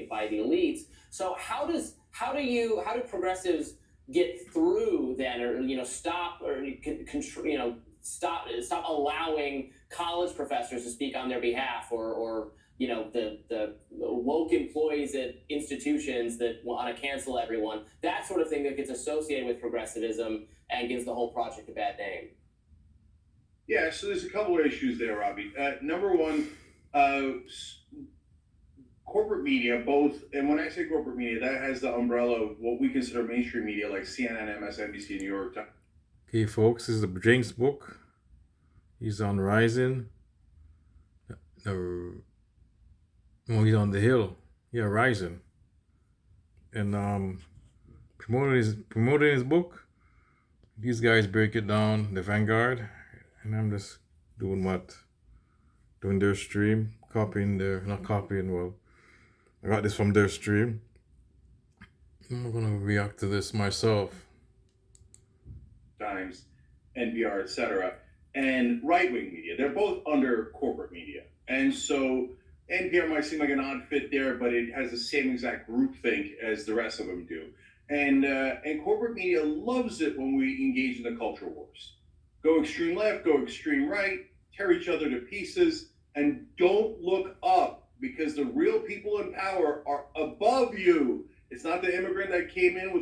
by the elites. So how do progressives get through then, or stop, or stop allowing college professors to speak on their behalf, or the woke employees at institutions that want to cancel everyone, that sort of thing that gets associated with progressivism and gives the whole project a bad name? Yeah, so there's a couple of issues there, Robbie. Number one, uh, corporate media, both, and when I say corporate media, that has the umbrella of what we consider mainstream media, like CNN, MSNBC, New York Times. Okay, folks, this is the James book. He's on Rising. No, he's on the Hill. Yeah, Rising. And promoting his book. These guys break it down, the Vanguard, and I'm just doing their stream, not copying, well, I got this from their stream. I'm gonna react to this myself. Times, NPR, etc., and right wing media. They're both under corporate media. And so NPR might seem like an odd fit there, but it has the same exact groupthink as the rest of them do. And corporate media loves it when we engage in the culture wars. Go extreme left, go extreme right, tear each other to pieces, and don't look up, because the real people in power are above you. It's not the immigrant that came in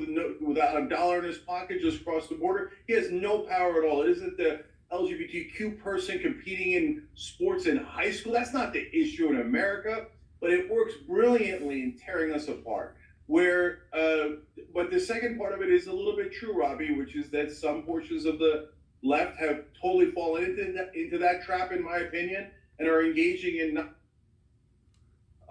without a dollar in his pocket just across the border. He has no power at all. It isn't the LGBTQ person competing in sports in high school. That's not the issue in America, but it works brilliantly in tearing us apart. But the second part of it is a little bit true, Robbie, which is that some portions of the left have totally fallen into that trap, in my opinion, and are engaging in.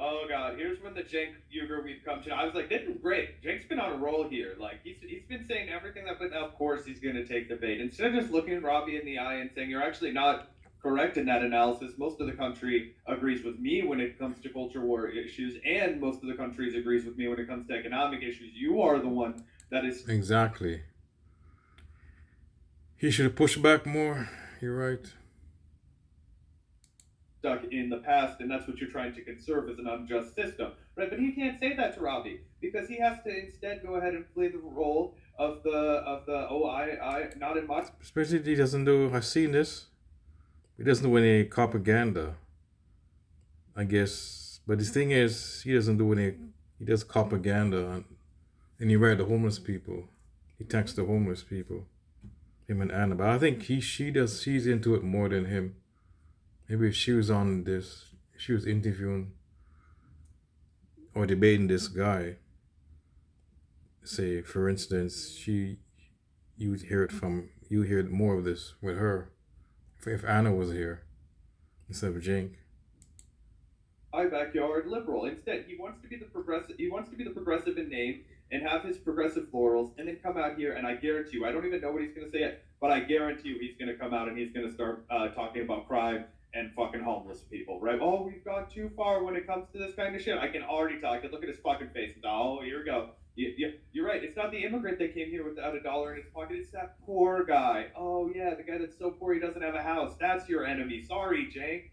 Oh God, here's when the Cenk Uyghur we've come to. I was like, this is great. Cenk's been on a roll here. Like he's been saying everything that, but of course he's gonna take the bait. Instead of just looking Robbie in the eye and saying, you're actually not correct in that analysis. Most of the country agrees with me when it comes to culture war issues, and most of the countries agrees with me when it comes to economic issues. You are the one that is Exactly. He should have pushed back more. You're right. stuck in the past, and that's what you're trying to conserve as an unjust system, right? But he can't say that to Robbie because he has to instead go ahead and play the role of the I not in my. Especially he doesn't do. I've seen this. He doesn't do any propaganda. I guess, but the thing is, he doesn't do any. He does propaganda, and he read the homeless people. He attacks the homeless people. Him and Anna, but I think she's into it more than him. Maybe if she was on this, she was interviewing or debating this guy. Say, for instance, you hear more of this with her. If Anna was here instead of Cenk. My backyard liberal. Instead, he wants to be the progressive. He wants to be the progressive in name and have his progressive laurels, and then come out here. And I guarantee you, I don't even know what he's going to say yet, but I guarantee you, he's going to come out and he's going to start talking about crime and fucking homeless people, right? Oh, we've gone too far when it comes to this kind of shit. I can already tell. I can look at his fucking face and oh, here we go. You're right. It's not the immigrant that came here without a dollar in his pocket. It's that poor guy. Oh yeah, the guy that's so poor he doesn't have a house. That's your enemy. Sorry, Cenk.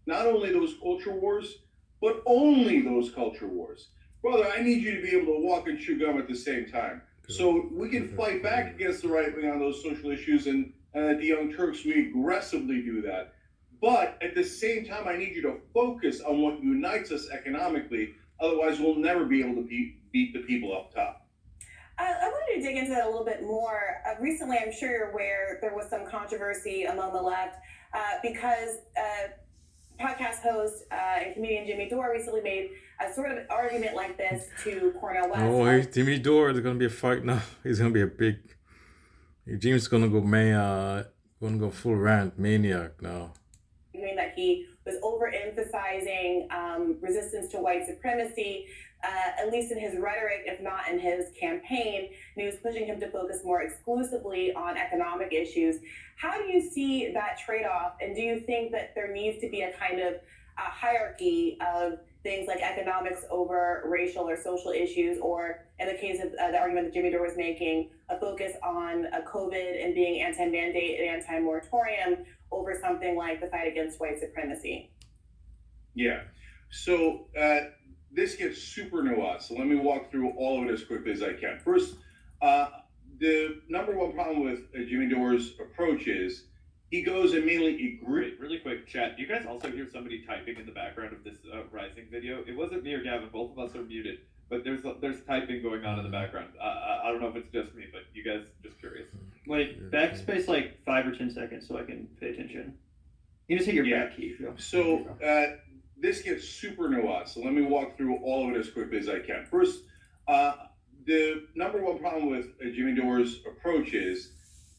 Not only those culture wars, but only those culture wars. Brother, I need you to be able to walk and chew gum at the same time. So we can fight back against the right wing on those social issues, and at the Young Turks, we aggressively do that. But at the same time, I need you to focus on what unites us economically. Otherwise, we'll never be able to beat the people up top. I wanted to dig into that a little bit more. Recently, I'm sure you're aware, there was some controversy among the left because podcast host and comedian Jimmy Dore recently made a sort of argument like this to Cornel West. Oh, Jimmy Dore, there's gonna be a fight now. He's gonna be a big. Jimmy's gonna go full rant maniac now. Doing that he was overemphasizing resistance to white supremacy, at least in his rhetoric, if not in his campaign, and he was pushing him to focus more exclusively on economic issues. How do you see that trade-off, and do you think that there needs to be a kind of hierarchy of things like economics over racial or social issues, or in the case of the argument that Jimmy Dore was making, a focus on COVID and being anti-mandate and anti-moratorium over something like the fight against white supremacy? Yeah. So this gets super nuanced. So let me walk through all of it as quickly as I can. First, the number one problem with Jimmy Dore's approach is he goes and mainly agrees. Really quick, chat. Do you guys also hear somebody typing in the background of this Rising video? It wasn't me or Gavin. Both of us are muted, but there's typing going on in the background. I don't know if it's just me, but you guys, just curious. Wait, backspace like 5 or 10 seconds so I can pay attention. You just hit your back key. So this gets super nuanced. So let me walk through all of it as quickly as I can. First, the number one problem with Jimmy Dore's approach is.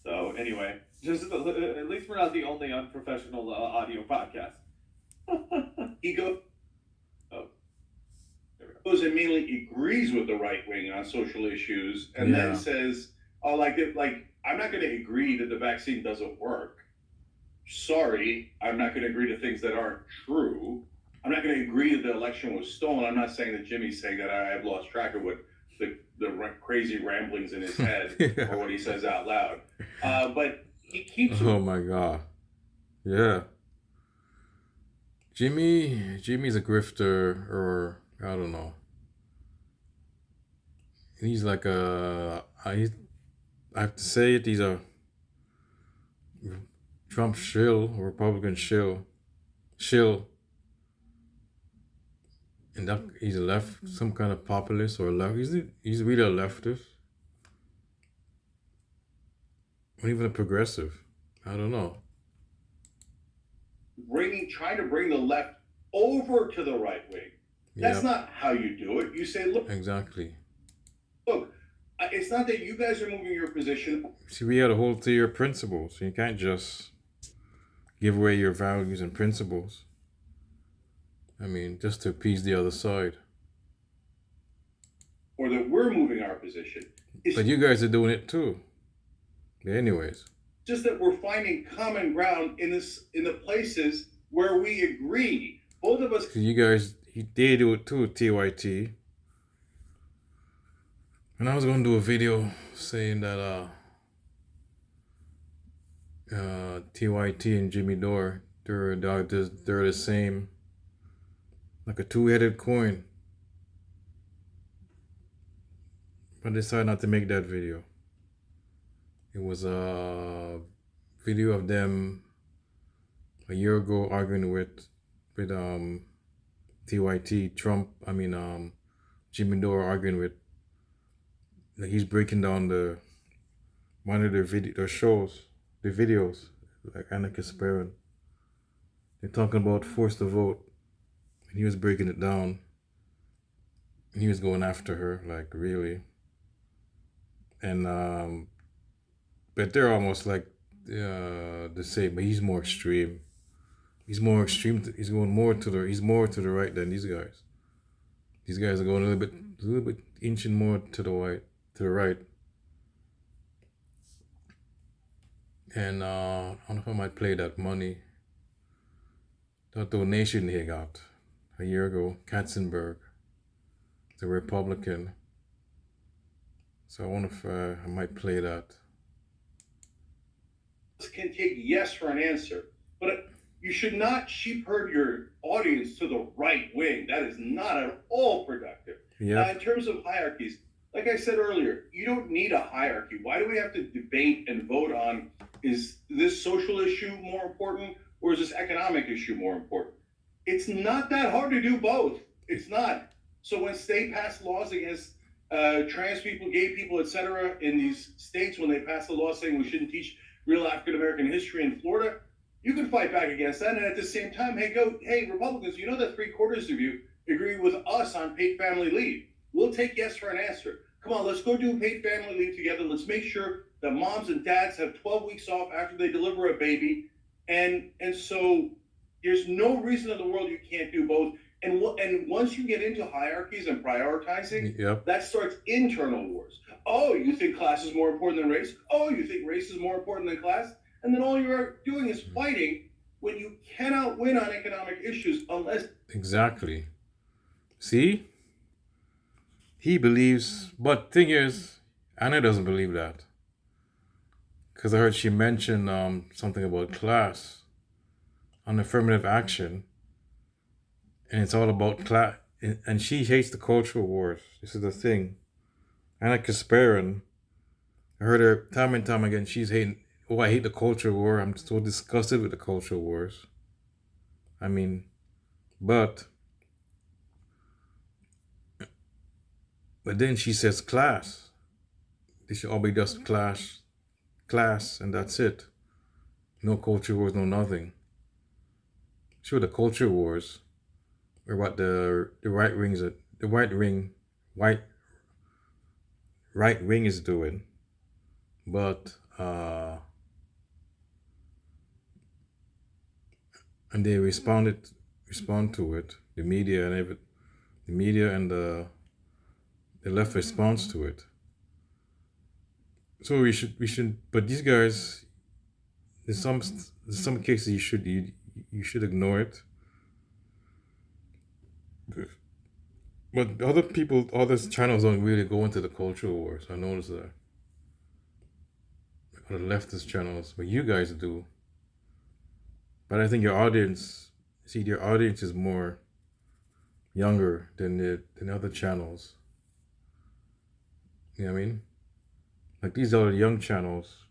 So anyway, just at least we're not the only unprofessional audio podcast. He goes. Oh, there we go. Goes and mainly agrees with the right wing on social issues, and then says, "Oh, like I'm not going to agree that the vaccine doesn't work. Sorry, I'm not going to agree to things that aren't true. I'm not going to agree that the election was stolen. I'm not saying that Jimmy's saying that. I've lost track of what the crazy ramblings in his head or what he says out loud. But he keeps. Oh my God. Yeah. Jimmy's a grifter, or I don't know. He's like I have to say it, he's a Trump shill, Republican shill. And that he's a left, some kind of populist or left. He's really a leftist. Or even a progressive. I don't know. Trying to bring the left over to the right wing. That's not how you do it. You say, look. Exactly. Look, it's not that you guys are moving your position. See, we had a whole tier of principles. You can't just give away your values and principles. I mean, just to appease the other side. Or that we're moving our position. But you guys are doing it too. But anyways. Just that we're finding common ground in the places where we agree. Both of us. You guys, they do it too, TYT. And I was going to do a video saying that TYT and Jimmy Dore, they're the same, like a two-headed coin. But I decided not to make that video. It was a video of them a year ago arguing with TYT, Jimmy Dore arguing with, like, he's breaking down one of their videos, like Anarchist Parent. They're talking about force to vote, and he was breaking it down. And he was going after her, like, really. And but they're almost like the same, but he's more extreme. He's more extreme. He's more to the right than these guys. These guys are going a little bit inching more to the right. And I don't know if I might play that money. That donation he got a year ago, Katzenberg, the Republican. So I wonder if I might play that. Can take yes for an answer, but you should not sheep herd your audience to the right wing. That is not at all productive. Yeah. In terms of hierarchies, like I said earlier, you don't need a hierarchy. Why do we have to debate and vote on, is this social issue more important or is this economic issue more important? It's not that hard to do both. It's not. So when states pass laws against trans people, gay people, etc., in these states, when they pass the law saying we shouldn't teach real African American history in Florida, you can fight back against that. And at the same time, hey, Republicans, you know that 3/4 of you agree with us on paid family leave. We'll take yes for an answer. Come on, let's go do paid family leave together. Let's make sure that moms and dads have 12 weeks off after they deliver a baby. And so there's no reason in the world you can't do both. And once you get into hierarchies and prioritizing, that starts internal wars. Oh, you think class is more important than race? Oh, you think race is more important than class? And then all you're doing is fighting when you cannot win on economic issues unless... Exactly. See? He believes, but thing is, Anna doesn't believe that. Because I heard she mentioned something about class on affirmative action. and it's all about class. And she hates the cultural wars. This is the thing. Anna Kasparin, I heard her time and time again. She's hating. Oh, I hate the culture war. I'm so disgusted with the culture wars. I mean, but then she says class. They should all be just class, and that's it. No culture wars, no nothing. Sure, the culture wars are what the right wing is doing, but and they respond to it. The media and the left responds to it. So we should. But these guys, in some cases, you should ignore it. But other channels don't really go into the cultural wars. I noticed that. Or the leftist channels, but you guys do. But I think your audience is more younger than other channels. You know what I mean? Like these are young channels.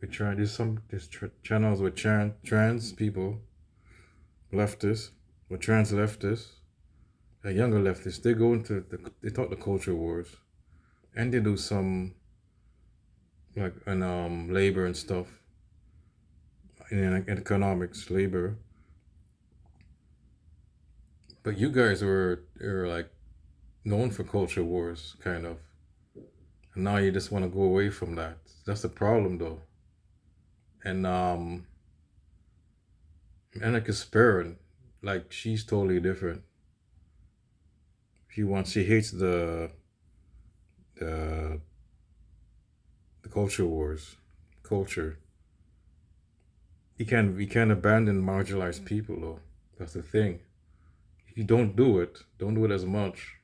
There's channels with trans people, leftists, with trans leftists, younger leftists. They go into they talk the culture wars, and they do some like in labor and stuff, in economics, labor. But you guys are like known for culture wars, kind of. And now you just want to go away from that. That's the problem, though. And Anna Kasparin, like she's totally different. She hates the culture wars, culture. We can't abandon marginalized people, though. That's the thing. If you don't do it as much.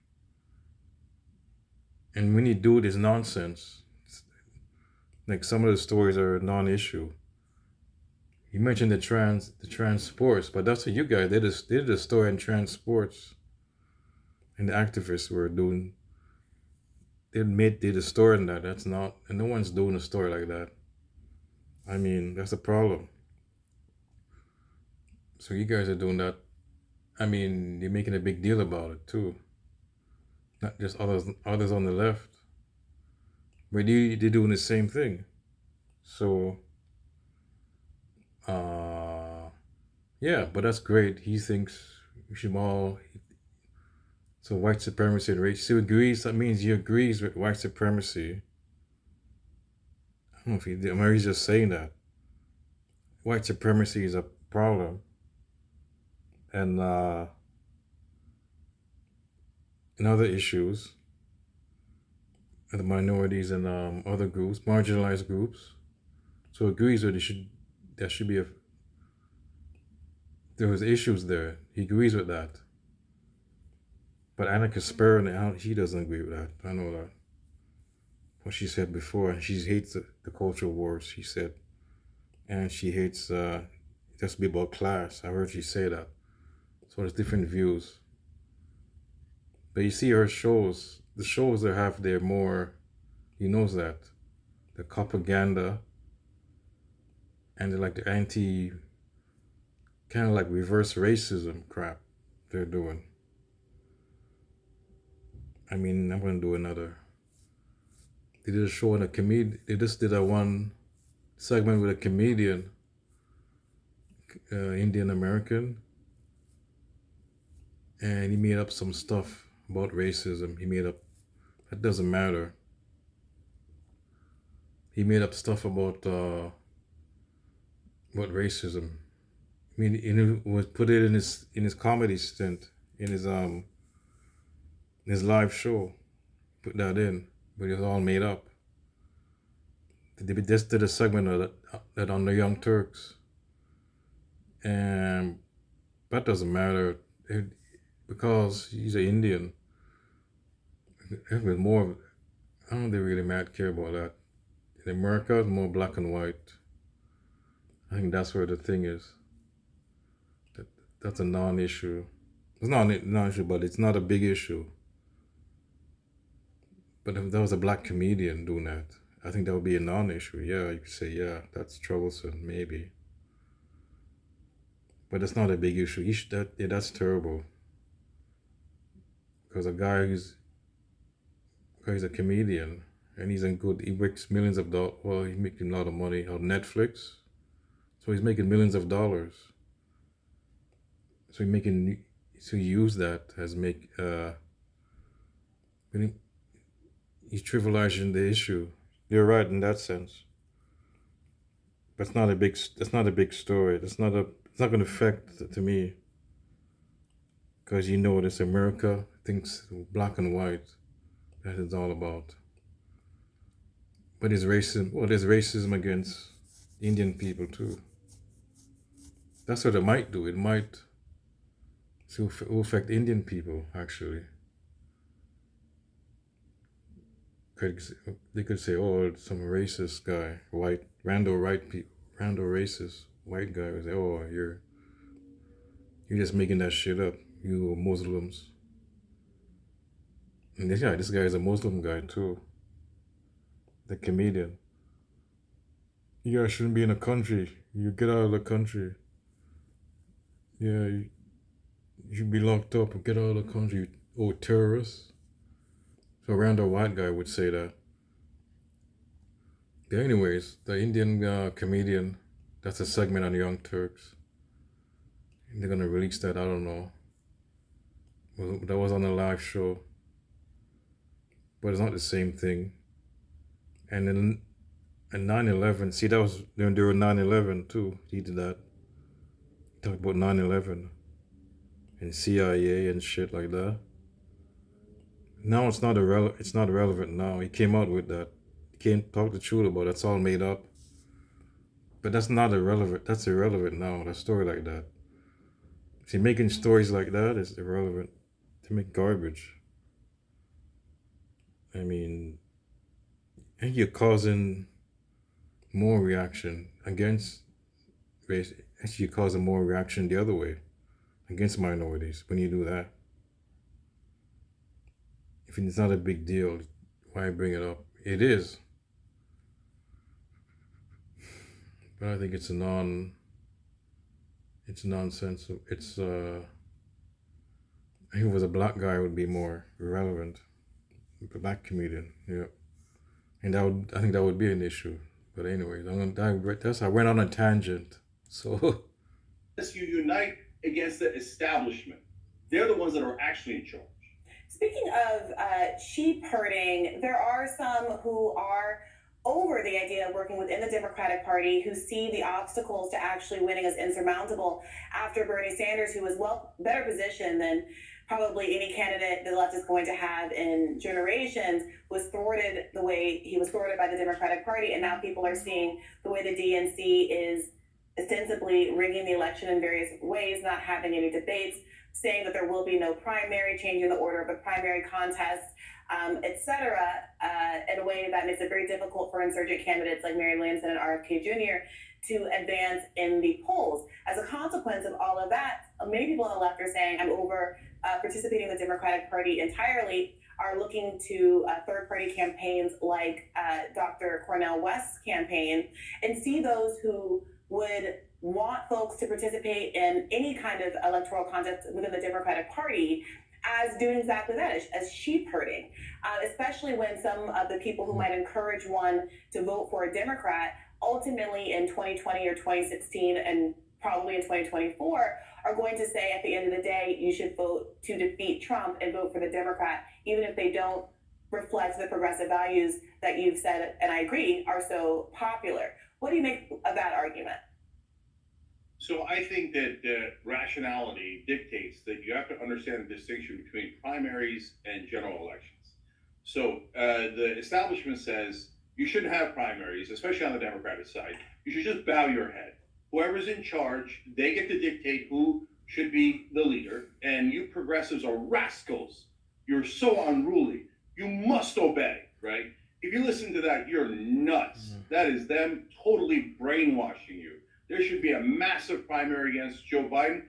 And when you do it, it's nonsense. Like some of the stories are non-issue. You mentioned the trans sports, but that's what you guys did. Did a story on trans sports, and the activists were doing. They did a story on that. That's not, and no one's doing a story like that. I mean, that's a problem. So you guys are doing that. I mean, you're making a big deal about it too. Not just others on the left, but they're doing the same thing. So, yeah, but that's great. He thinks we should all. So white supremacy and race. So agrees. That means he agrees with white supremacy. I don't know if he did. Or he's just saying that white supremacy is a problem, and other issues, the minorities and other groups, marginalized groups. So agrees that there should be there was issues there. He agrees with that. But Anna Kasparin, she doesn't agree with that. I know that. What she said before, she hates the cultural wars, she said. And she hates, it has to be about class. I heard she say that. So there's different views. But you see her shows, the shows that have their more, he knows that, the propaganda and like the kind of like reverse racism crap they're doing. I mean, I'm going to do another. They did a show on they just did a one segment with a comedian, Indian American, and he made up some stuff about racism. That doesn't matter. He made up stuff about racism. I mean, he was put it in his comedy stint, in his live show, put that in, but it was all made up. They just did a segment of that on the Young Turks, and that doesn't matter because he's an Indian. It was more. I don't think they really care about that. In America, it's more black and white. I think that's where the thing is. That's a non-issue. It's not an issue, but it's not a big issue. But if there was a black comedian doing that, I think that would be a non-issue. Yeah, you could say, yeah, that's troublesome, maybe. But it's not a big issue. That's terrible. Because a guy who's a comedian and he makes millions of dollars. Well, he's making a lot of money on Netflix, so he's making millions of dollars. So he use that as he's trivializing the issue. You're right in that sense. That's not a big story. It's not going to affect to me. Because this America thinks black and white. That is all about. But there's racism. Well, there's racism against Indian people too. That's what it might do. It might affect Indian people actually. They could say, "Oh, some racist guy, random racist white guy would say, oh, you're just making that shit up. You Muslims." And yeah, this guy is a Muslim guy too. The comedian. You guys shouldn't be in the country. You get out of the country. Yeah, you should be locked up and get out of the country. Oh, terrorists. So a random white guy would say that. Yeah, anyways, the Indian comedian, that's a segment on Young Turks. And they're gonna release that, I don't know. That was on a live show. But it's not the same thing. And then in 9/11, see, that was during 9/11 too. He did that. Talk about 9/11 and CIA and shit like that. Now it's not relevant now. He came out with that. He can't talk the truth about it. That's all made up. But that's not irrelevant. That's irrelevant now. That story like that. See, making stories like that is irrelevant. To make garbage. I mean, and you're causing more reaction against race. Actually, you're causing more reaction the other way against minorities when you do that. If it's not a big deal, why bring it up? It is. But I think it's nonsense. I think if it was a black guy, it would be more relevant. A black comedian, yeah. And I think that would be an issue. But anyways, I went on a tangent. So You unite against the establishment. They're the ones that are actually in charge. Speaking of sheep herding, there are some who are over the idea of working within the Democratic Party who see the obstacles to actually winning as insurmountable after Bernie Sanders, who was better positioned than probably any candidate the left is going to have in generations, was thwarted the way he was thwarted by the Democratic Party. And now people are seeing the way the DNC is ostensibly rigging the election in various ways, not having any debates, saying that there will be no primary, changing the order of the primary contest, etc., in a way that makes it very difficult for insurgent candidates like Mary Lamson and RFK Jr. to advance in the polls. As a consequence of all of that, many people on the left are saying, I'm over participating in the Democratic Party entirely, are looking to third-party campaigns like Dr. Cornel West's campaign, and see those who would want folks to participate in any kind of electoral contest within the Democratic Party as doing exactly that, as sheep herding, especially when some of the people who might encourage one to vote for a Democrat ultimately in 2020 or 2016 and probably in 2024 are going to say at the end of the day, you should vote to defeat Trump and vote for the Democrat, even if they don't reflect the progressive values that you've said, and I agree, are so popular. What do you make of that argument? So I think that rationality dictates that you have to understand the distinction between primaries and general elections. So the establishment says you shouldn't have primaries, especially on the Democratic side. You should just bow your head. Whoever's in charge, they get to dictate who should be the leader. And you progressives are rascals. You're so unruly. You must obey, right? If you listen to that, you're nuts. That is them totally brainwashing you. There should be a massive primary against Joe Biden.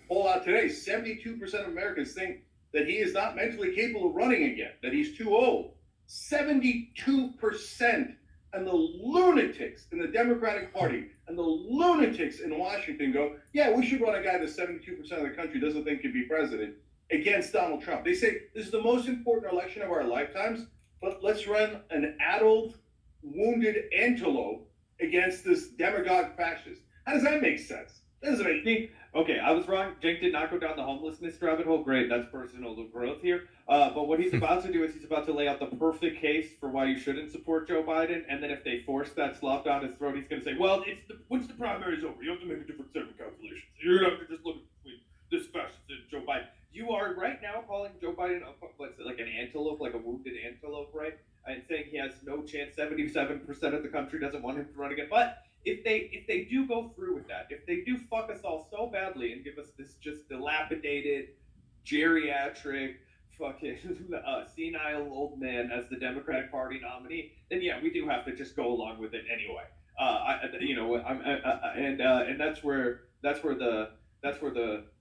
All out to today, 72% of Americans think that he is not mentally capable of running again, that he's too old. 72%. And the lunatics in the Democratic Party and the lunatics in Washington go, yeah, we should run a guy that 72% of the country doesn't think can be president against Donald Trump. They say this is the most important election of our lifetimes, but let's run an addled, wounded antelope against this demagogue fascist. How does that make sense? That doesn't make sense. Okay, I was wrong. Cenk did not go down the homelessness rabbit hole. Great, that's personal growth here. But what he's about to do is he's about to lay out the perfect case for why you shouldn't support Joe Biden. And then if they force that slop down his throat, he's going to say, well, once the primary's over, you have to make a different set of calculations. You're going to have to just look between this fascist and Joe Biden. You are right now calling Joe Biden like an antelope, like a wounded antelope, right? And saying he has no chance. 77% of the country doesn't want him to run again. But if they do go through with that, if they do fuck us all so badly and give us this just dilapidated, geriatric, fucking senile old man as the Democratic Party nominee, then yeah, we do have to just go along with it anyway. And that's where the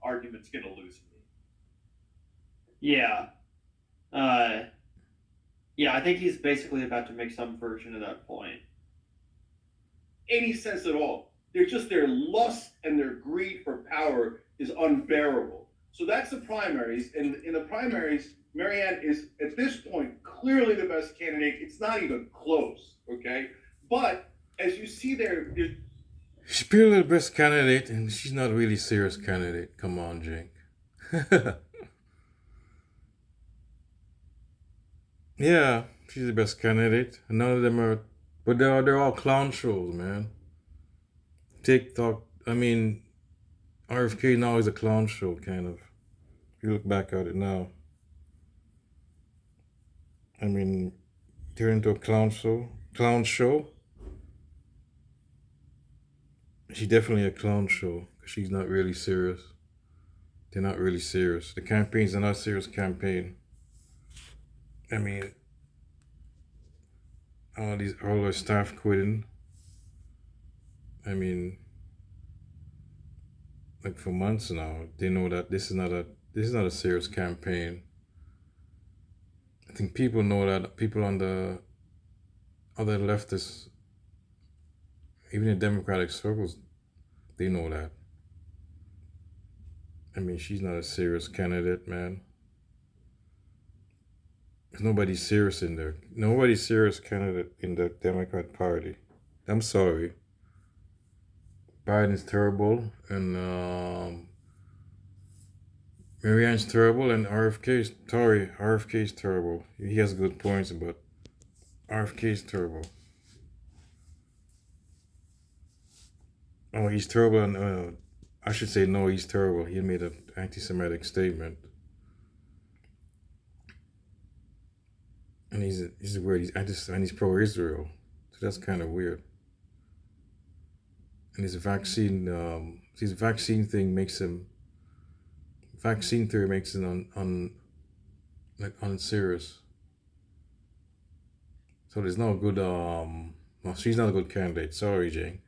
argument's gonna lose me. Yeah. Yeah, I think he's basically about to make some version of that point. Any sense at all. They're just, their lust and their greed for power is unbearable. So that's the primaries. And in the primaries, Marianne is, at this point, clearly the best candidate. It's not even close, okay? But as you see there, She's purely the best candidate, and she's not really a serious candidate. Come on, Cenk. Yeah, she's the best candidate. None of them are, but they're all clown shows, man. TikTok, I mean, RFK now is a clown show, kind of. If you look back at it now. I mean, turned into a clown show. She's definitely a clown show. She's not really serious. They're not really serious. The campaigns are not a serious campaign. I mean, all our staff quitting. I mean, like for months now, they know that this is not a serious campaign. I think people know that. People on the other leftists, even in Democratic circles, they know that. I mean, she's not a serious candidate, man. There's nobody serious in there. Nobody serious candidate in the Democrat Party. I'm sorry. Biden's terrible, and Marianne's terrible, and RFK's terrible. He has good points, but RFK's terrible. Oh, he's terrible, and I should say no, he's terrible. He made an anti-Semitic statement. And he's weird. He's pro-Israel, so that's kind of weird. And his vaccine theory makes him unserious. So there's no good. Well, she's not a good candidate. Sorry, Cenk.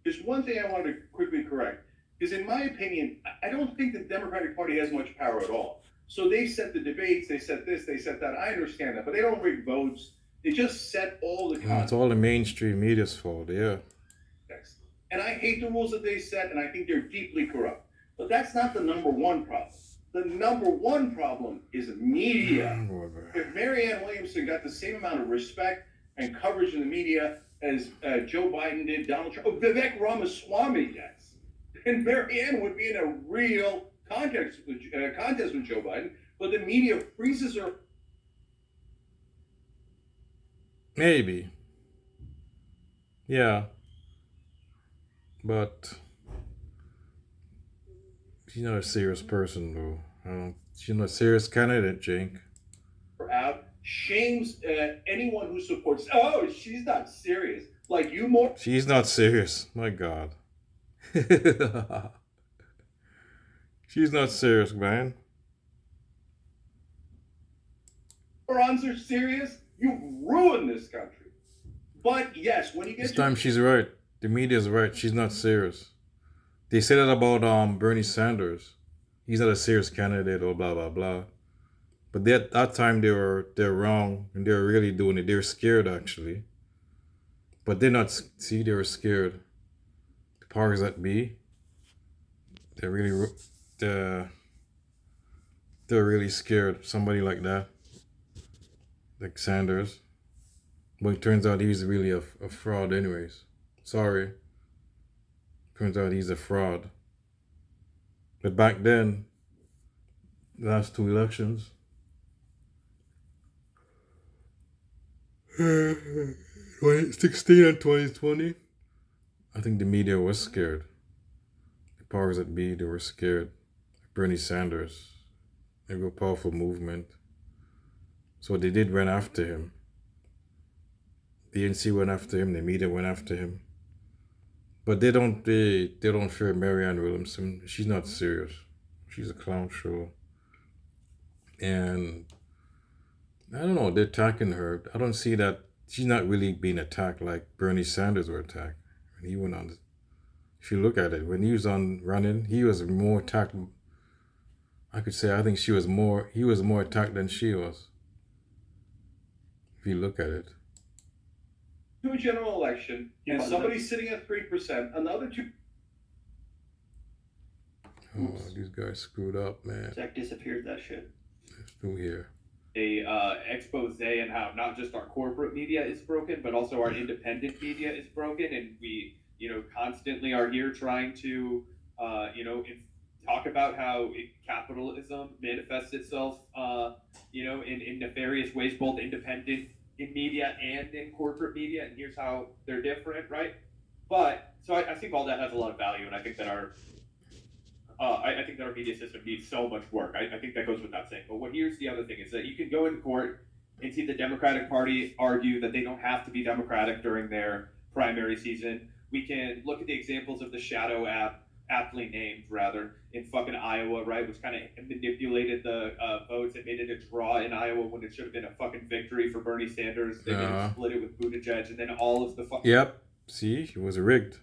there's one thing I wanted to quickly correct. Is in my opinion, I don't think the Democratic Party has much power at all. So they set the debates, they set this, they set that. I understand that, but they don't rig votes. They just set all the content. It's all the mainstream media's fault, yeah. And I hate the rules that they set, and I think they're deeply corrupt. But that's not the number one problem. The number one problem is media. If Marianne Williamson got the same amount of respect and coverage in the media as Joe Biden did, Donald Trump, Vivek Ramaswamy gets, then Marianne would be in a real contest with Joe Biden. But the media freezes her. Maybe. Yeah. But she's not a serious person, though. She's not a serious candidate, Cenk. Out shames anyone who supports. Oh, she's not serious. Like you more. She's not serious. My God. She's not serious, man. Morons are serious. You ruined this country. But yes, when you get this time she's right. The media's right. She's not serious. They say that about Bernie Sanders. He's not a serious candidate or blah blah blah. But that time they're wrong and they're really doing it. They're scared actually. But they're not. See, they were scared. The powers that be. They're really they're really scared. Somebody like that, like Sanders. But it turns out he's really a fraud, anyways. Sorry. Turns out he's a fraud. But back then, last two elections, 2016 and 2020, I think the media was scared. The powers that be, they were scared. Bernie Sanders, a real powerful movement. So they did run after him. The ANC went after him, the media went after him. But they don't fear Marianne Williamson. She's not serious. She's a clown show. And I don't know, they're attacking her. I don't see that she's not really being attacked like Bernie Sanders were attacked. When he went on, if you look at it, when he was on running, he was more attacked. I could say I think he was more attacked than she was. If you look at it. To a general election, and Yeah. somebody's sitting at 3%, another two. Oh, these guys screwed up, man. Zach disappeared that shit. Let's do here. A expose and how not just our corporate media is broken, but also our independent media is broken, and we, constantly are here trying to, talk about how capitalism manifests itself, in nefarious ways, both independent in media and in corporate media, and here's how they're different, right? But so I think all that has a lot of value, and I think that our media system needs so much work. I think that goes without saying. But here's the other thing is that you can go in court and see the Democratic Party argue that they don't have to be Democratic during their primary season. We can look at the examples of the shadow app, aptly named rather, in fucking Iowa, right, which kind of manipulated the votes and made it a draw in Iowa when it should have been a fucking victory for Bernie Sanders. They split it with Buttigieg, and then all of the fucking Yep. See, it was rigged.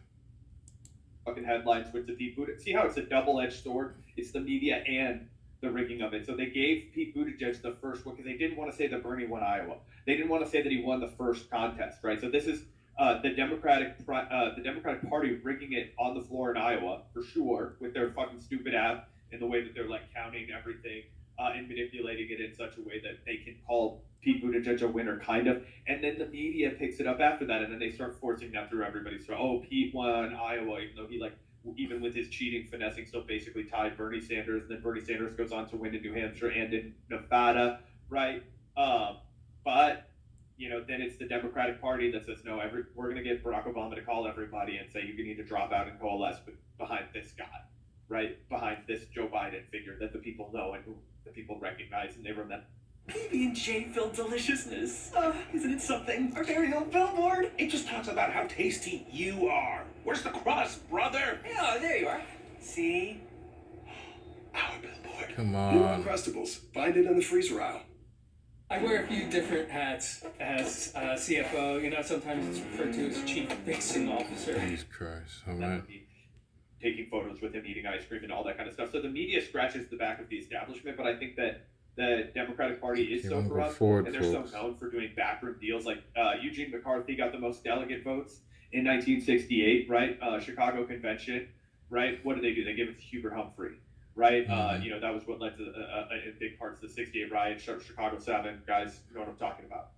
fucking headlines with the Pete Buttigieg. See how it's a double-edged sword? It's the media and the rigging of it. So they gave Pete Buttigieg the first one because they didn't want to say that Bernie won Iowa. They didn't want to say that he won the first contest, right? So this is the Democratic Party rigging it on the floor in Iowa for sure with their fucking stupid app and the way that they're like counting everything and manipulating it in such a way that they can call Pete Buttigieg a winner, kind of. And then the media picks it up after that, and then they start forcing that through everybody's throat. Oh, Pete won Iowa, even though he even with his cheating, finessing, still basically tied Bernie Sanders. And then Bernie Sanders goes on to win in New Hampshire and in Nevada, right? But then it's the Democratic Party that says, no, we're going to get Barack Obama to call everybody and say you need to drop out and coalesce behind this guy, right? Behind this Joe Biden figure that the people know and who the people recognize and they remember. PB&J filled deliciousness. Isn't it something? Our very own billboard. It just talks about how tasty you are. Where's the crust, brother? Yeah, there you are. See? Our billboard. Come New on. Uncrustables. Find it in the freezer aisle. I wear a few different hats as CFO. Sometimes it's referred to as Chief Fixing Officer. Jesus Christ. All That right. would be taking photos with him eating ice cream and all that kind of stuff. So the media scratches the back of the establishment, but I think that the Democratic Party is Okay, so I'm gonna go corrupt, forward, and they're folks. so known for doing backroom deals. Like Eugene McCarthy got the most delegate votes in 1968, right? Chicago Convention, right? What did they do? They gave it to Hubert Humphrey, right? Mhm. That was what led to in big parts the '68 riot, Chicago 7. Guys, you know what I'm talking about.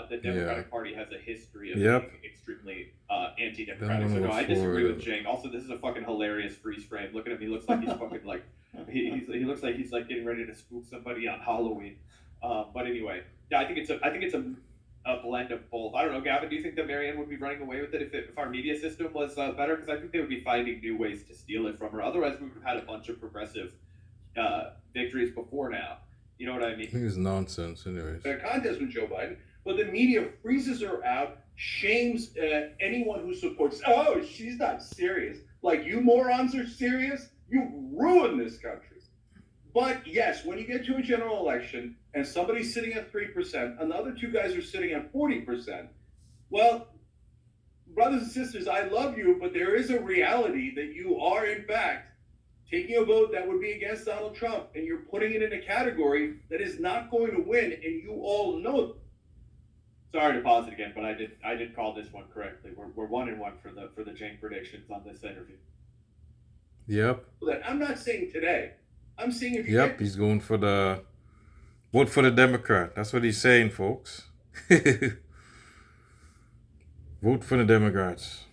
The Democratic Party has a history of Yep. being extremely anti-democratic. Don't So wanna no, I go disagree forward. with Cenk. Also, this is a fucking hilarious freeze frame. Looking at me, looks like he's fucking like he looks like he's like getting ready to spook somebody on Halloween. But anyway, yeah, I think it's a blend of both. I don't know, Gavin. Do you think that Marianne would be running away with it if our media system was better? Because I think they would be finding new ways to steal it from her. Otherwise, we would have had a bunch of progressive victories before now. You know what I mean? It was nonsense, anyways. A contest with Joe Biden, but the media freezes her out, shames anyone who supports. Oh, she's not serious. Like, you morons are serious? You ruined this country. But yes, when you get to a general election and somebody's sitting at 3% and the other two guys are sitting at 40%, well, brothers and sisters, I love you, but there is a reality that you are, in fact, taking a vote that would be against Donald Trump, and you're putting it in a category that is not going to win, and you all know. Sorry to pause it again, but I did call this one correctly. We're 1-1 for the Cenk predictions on this interview. Yep. That I'm not saying today. I'm saying if you Yep, he's going for the vote for the Democrat. That's what he's saying, folks. Vote for the Democrats.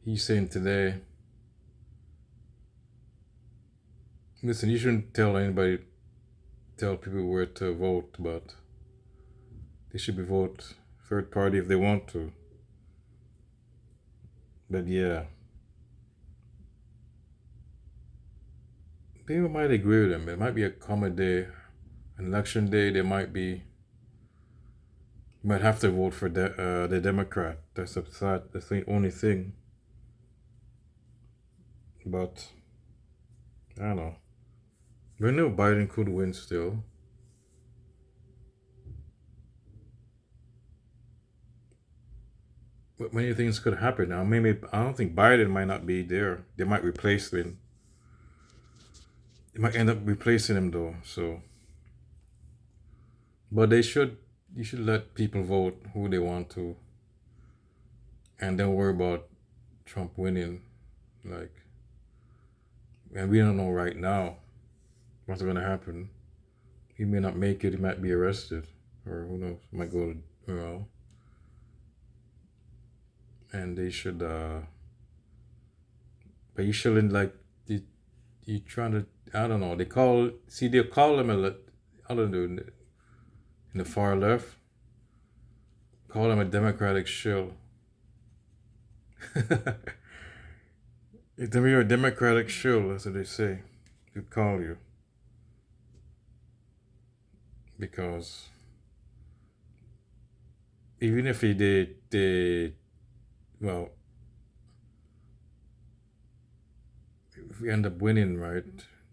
He's saying today. Listen, you shouldn't tell people where to vote, but they should be vote third party if they want to. But yeah, people might agree with him. It might be a common day, an election day. They might be. You might have to vote for the Democrat. That's the only thing. But I don't know. We know Biden could win still. But many things could happen now. Maybe I don't think Biden might not be there. They might replace him. They might end up replacing him though. So, but you should let people vote who they want to, and don't worry about Trump winning. And we don't know right now what's going to happen. He may not make it. He might be arrested, or who knows? Might go to and they should. But you shouldn't you trying to. I don't know. They call them I don't know, in the far left. Call them a Democratic shill. If you're a Democratic shill, that's what they say. They call you. Because even if if we end up winning, right?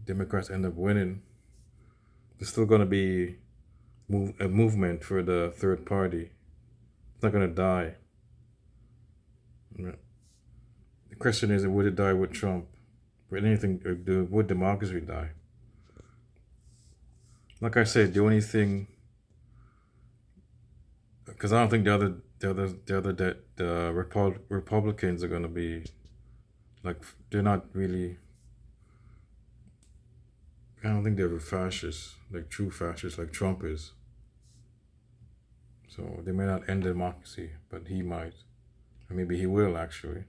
Democrats end up winning, there's still going to be a movement for the third party. It's not going to die. The question is, would it die with Trump? Would would democracy die? Like I said, the only thing, because I don't think the Republicans are going to be they're not really. I don't think they're fascists, true fascists, like Trump is. So they may not end democracy, but he might. Or maybe he will, actually.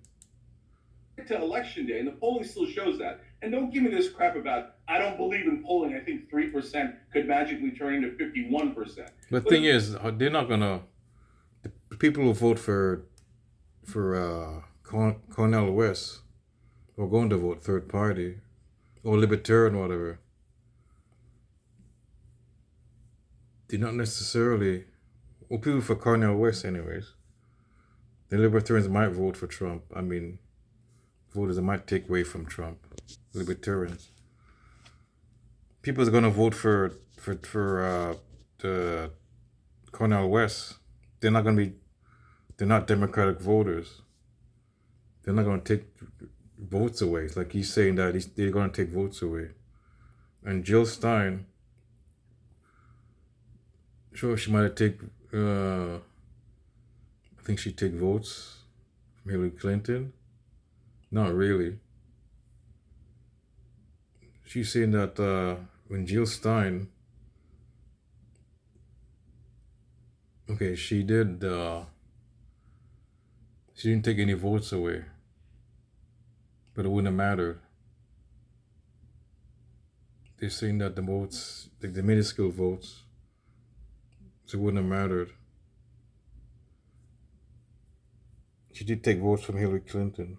To election day, and the polling still shows that. And don't give me this crap about, I don't believe in polling. I think 3% could magically turn into 51%. But the thing is, they're not going to, the people who vote for Cornel West are going to vote third party or libertarian, whatever. They're not necessarily, well, people for Cornel West anyways. The libertarians might vote for Trump. I mean, voters that might take away from Trump. Libertarians. People are going to vote for the Cornel West. They're not Democratic voters. They're not going to take votes away. It's like he's saying that they're going to take votes away. And Jill Stein, sure, she might take, I think she'd take votes from Hillary Clinton. Not really. She's saying that when Jill Stein, she didn't take any votes away, but it wouldn't have mattered. They're saying that the votes, the minuscule votes, so it wouldn't have mattered. She did take votes from Hillary Clinton.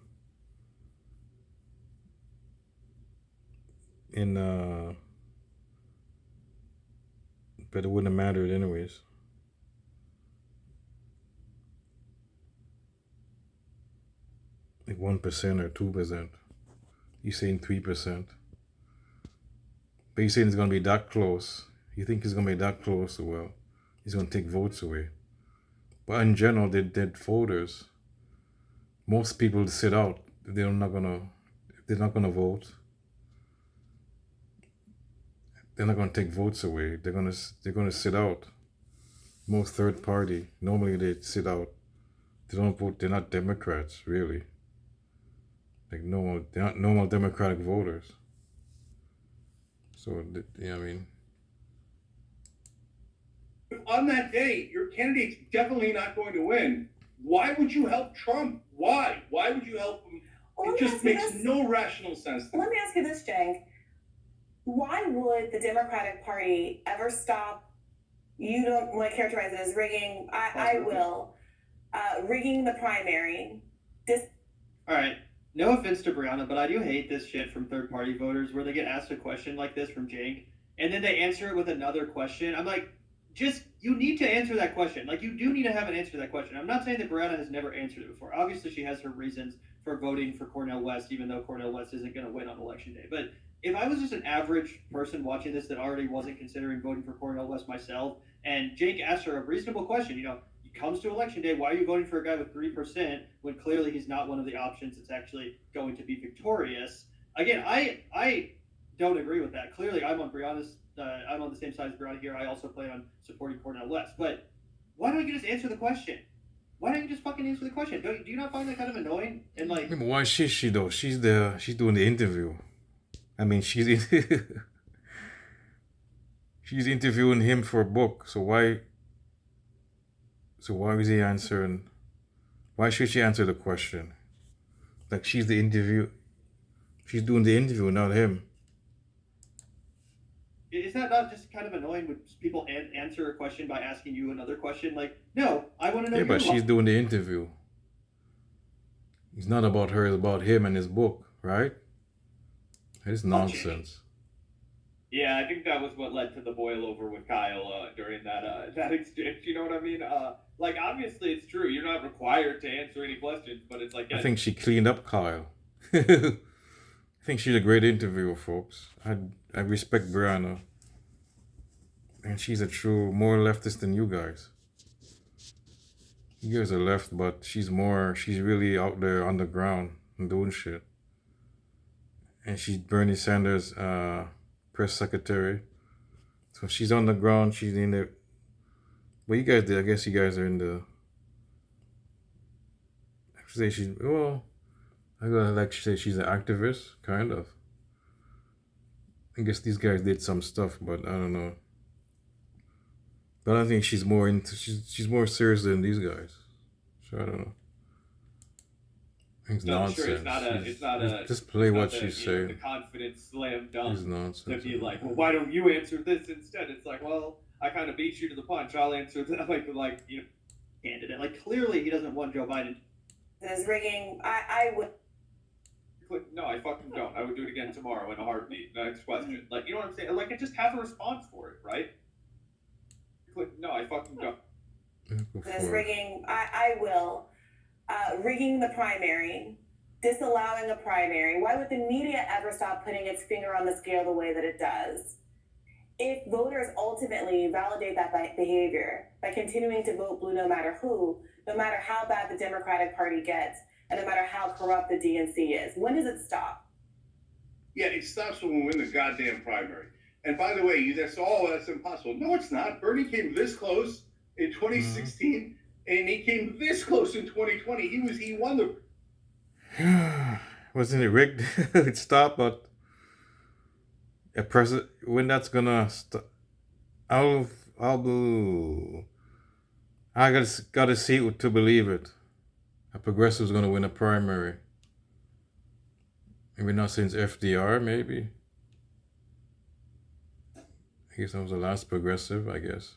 But it wouldn't have mattered anyways. Like 1% or 2%. He's saying 3%. But he's saying it's gonna be that close. You think he's gonna be that close? Well, he's gonna take votes away. But in general, they're voters. Most people sit out. They're not gonna vote. They're not gonna take votes away. They're gonna sit out. Most third party normally they sit out. They don't vote. They're not Democrats really. Like normal, they're not normal Democratic voters. So yeah, I mean, On that day, your candidate's definitely not going to win. Why would you help Trump? Why? Why would you help him? Well, It just makes no rational sense to me. Let me ask you this, Cenk. Why would the Democratic Party ever stop? You don't want to characterize it as rigging. I will. Rigging the primary. All right. No offense to Brianna, but I do hate this shit from third-party voters where they get asked a question like this from Cenk, and then they answer it with another question. I'm like, you need to answer that question. Like, you do need to have an answer to that question. I'm not saying that Brianna has never answered it before. Obviously, she has her reasons for voting for Cornel West, even though Cornel West isn't going to win on Election Day. But if I was just an average person watching this that already wasn't considering voting for Cornel West myself, and Cenk asked her a reasonable question, it comes to Election Day, why are you voting for a guy with 3% when clearly he's not one of the options that's actually going to be victorious? Again, I don't agree with that. Clearly, I'm on Brianna's. I'm on the same side as Brianna here. I also plan on supporting Cornel West. But why don't you just answer the question? Why don't you just fucking answer the question? Do you not find that kind of annoying? And like, why should she though? She's doing the interview. I mean, she's interviewing him for a book. So why is he answering? Why should she answer the question? Like she's doing the interview, not him. is that not just kind of annoying when people answer a question by asking you another question? Like, no, I want to know. Yeah, but she's doing the interview. It's not about her, it's about him and his book, right? It's nonsense. Yeah, I think that was what led to the boil over with Kyle during that exchange. You know what I mean? Like, obviously, it's true. You're not required to answer any questions, but it's like... I think she cleaned up Kyle. I think she's a great interviewer, folks. I respect Brianna. And she's a true, more leftist than you guys. You guys are left, but she's really out there on the ground and doing shit. And she's Bernie Sanders' press secretary. So she's on the ground, she's in the... Well, you guys did. I guess you guys are in the... I say she's... Well, I like to say she's an activist, kind of. I guess these guys did some stuff, but I don't know. But I think she's more serious than these guys. So I don't know. It's nonsense. Sure, it's not a just play what she's saying. The confident slam dunk. It's nonsense. To be like, well, why don't you answer this instead? It's like, well, I kind of beat you to the punch. I'll answer that. Like Candidate. Like, clearly he doesn't want Joe Biden. This rigging. I would. No, I fucking don't. I would do it again tomorrow in a heartbeat. Next question. Like, you know what I'm saying? Like, I just have a response for it, right? No, I fucking don't. This rigging. I will. Rigging the primary, disallowing a primary. Why would the media ever stop putting its finger on the scale the way that it does? If voters ultimately validate that behavior by continuing to vote blue no matter who, no matter how bad the Democratic Party gets, and no matter how corrupt the DNC is, when does it stop? Yeah, it stops when we win the goddamn primary. And by the way, that's impossible. No, it's not. Bernie came this close in 2016. And he came this close in 2020. He won the... Wasn't it rigged? It stopped, but a president, when that's gonna stop, I gotta see it to believe it. A progressive's gonna win a primary. Maybe not since FDR, maybe. I guess that was the last progressive, I guess.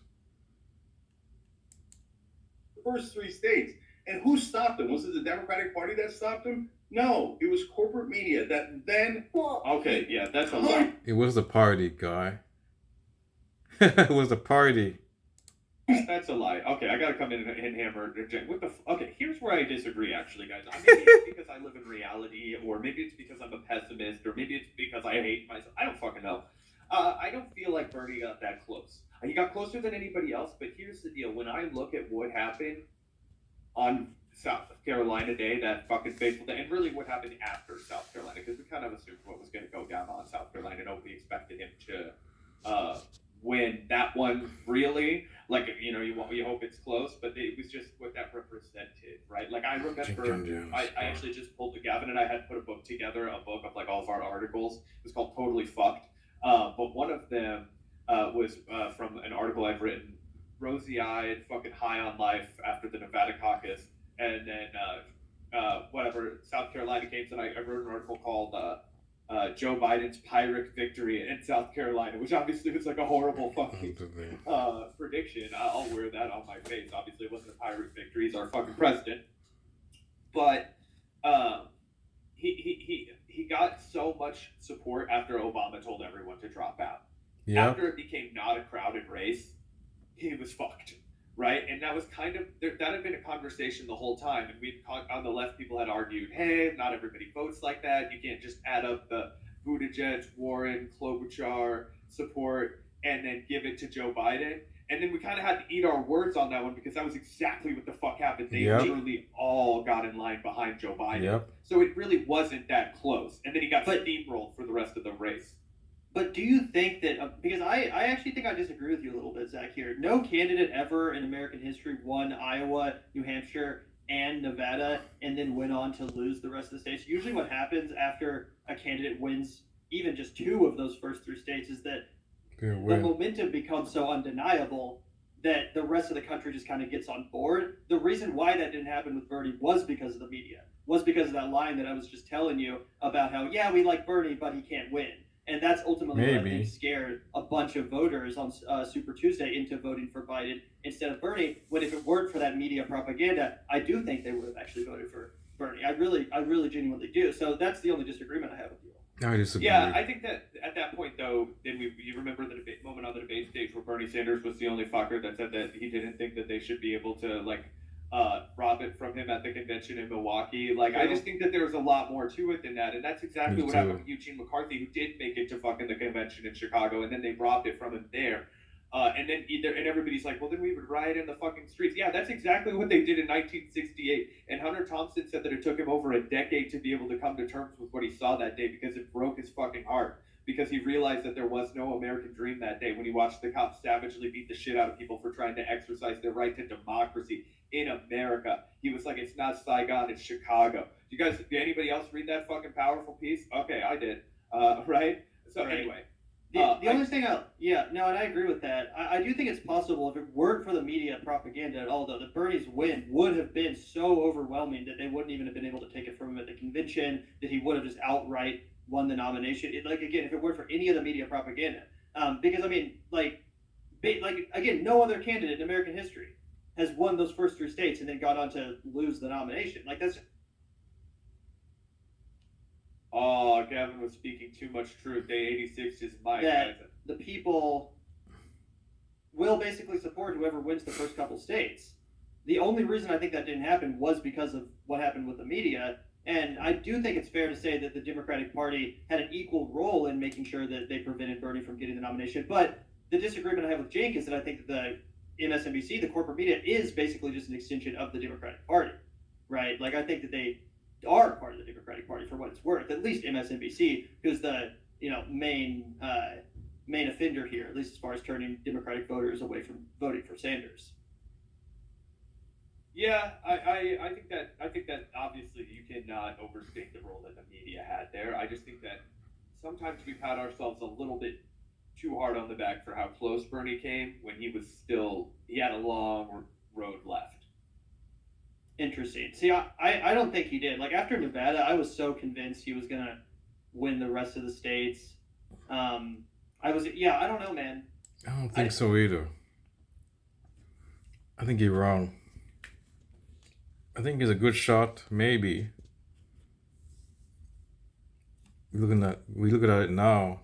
First three states. And who stopped him? Was it the Democratic Party that stopped him? No, it was corporate media that then... Well, okay, yeah, that's a lie. It was the party, guy. It was the party. That's a lie. Okay, I gotta come in and hammer. What the? Okay, here's where I disagree, actually, guys. Maybe it's because I live in reality, or maybe it's because I'm a pessimist, or maybe it's because I hate myself. I don't fucking know. I don't feel like Bernie got that close. He got closer than anybody else, but here's the deal. When I look at what happened on South Carolina Day, that fucking fateful day, and really what happened after South Carolina, because we kind of assumed what was going to go down on South Carolina. Nobody expected him to win that one, really. Like, you know, you hope it's close, but it was just what that represented, right? Like, I remember, I actually just pulled the Gavin and I had put a book together, a book of like all of our articles. It was called Totally Fucked. But one of them was from an article I've written, rosy-eyed, fucking high on life after the Nevada caucus, and then whatever South Carolina games, and I wrote an article called Joe Biden's Pyrrhic victory in South Carolina, which obviously was like a horrible fucking prediction. I'll wear that on my face. Obviously, it wasn't a Pyrrhic victory. He's our fucking president, but he got so much support after Obama told everyone to drop out. Yep. After it became not a crowded race, he was fucked, right? And that was kind of that had been a conversation the whole time. And we on the left, people had argued, hey, not everybody votes like that. You can't just add up the Buttigieg, Warren, Klobuchar support and then give it to Joe Biden. And then we kind of had to eat our words on that one because that was exactly what the fuck happened. They literally all got in line behind Joe Biden. Yep. So it really wasn't that close. And then he got steamrolled for the rest of the race. But do you think that, because I actually think I disagree with you a little bit, Zach, here. No candidate ever in American history won Iowa, New Hampshire, and Nevada, and then went on to lose the rest of the states. Usually what happens after a candidate wins even just 2 of those first 3 states is that the momentum becomes so undeniable that the rest of the country just kind of gets on board. The reason why that didn't happen with Bernie was because of the media, was because of that line that I was just telling you about how, yeah, we like Bernie, but he can't win. And that's ultimately what I think scared a bunch of voters on Super Tuesday into voting for Biden instead of Bernie, when if it weren't for that media propaganda, I do think they would have actually voted for Bernie. I really genuinely do. So that's the only disagreement I have with you. I disagree. Yeah, I think that at that point, though, then you remember the debate moment on the debate stage where Bernie Sanders was the only fucker that said that he didn't think that they should be able to, like, rob it from him at the convention in Milwaukee. Like, I just think that there was a lot more to it than that, and that's exactly what happened with Eugene McCarthy, who did make it to fucking the convention in Chicago, and then they robbed it from him there. And everybody's like, well, then we would riot in the fucking streets. Yeah, that's exactly what they did in 1968. And Hunter Thompson said that it took him over a decade to be able to come to terms with what he saw that day because it broke his fucking heart. Because he realized that there was no American dream that day when he watched the cops savagely beat the shit out of people for trying to exercise their right to democracy in America. He was like, it's not Saigon, it's Chicago. Did anybody else read that fucking powerful piece? Okay, I did. Right? So anyway. The only thing and I agree with that. I do think it's possible if it weren't for the media propaganda at all, though, that Bernie's win would have been so overwhelming that they wouldn't even have been able to take it from him at the convention, that he would have just outright won the nomination. Again, if it weren't for any of the media propaganda. Because, I mean, again, no other candidate in American history has won those first 3 states and then got on to lose the nomination. Like, that's... Oh, Gavin was speaking too much truth. Day 86 is my that the people will basically support whoever wins the first couple states. The only reason I think that didn't happen was because of what happened with the media. And I do think it's fair to say that the Democratic Party had an equal role in making sure that they prevented Bernie from getting the nomination. But the disagreement I have with Cenk is that I think that the MSNBC, the corporate media, is basically just an extension of the Democratic Party, right? Like, I think that they are part of the Democratic Party for what it's worth, at least MSNBC, who's the main offender here, at least as far as turning Democratic voters away from voting for Sanders. Yeah, I think that obviously you cannot overstate the role that the media had there. I just think that sometimes we pat ourselves a little bit too hard on the back for how close Bernie came when he had a long road left. Interesting. See, I don't think he did. Like, after Nevada, I was so convinced he was going to win the rest of the states. I don't know, man. I don't think so either. I think you're wrong. I think he's a good shot, maybe. We look at it now,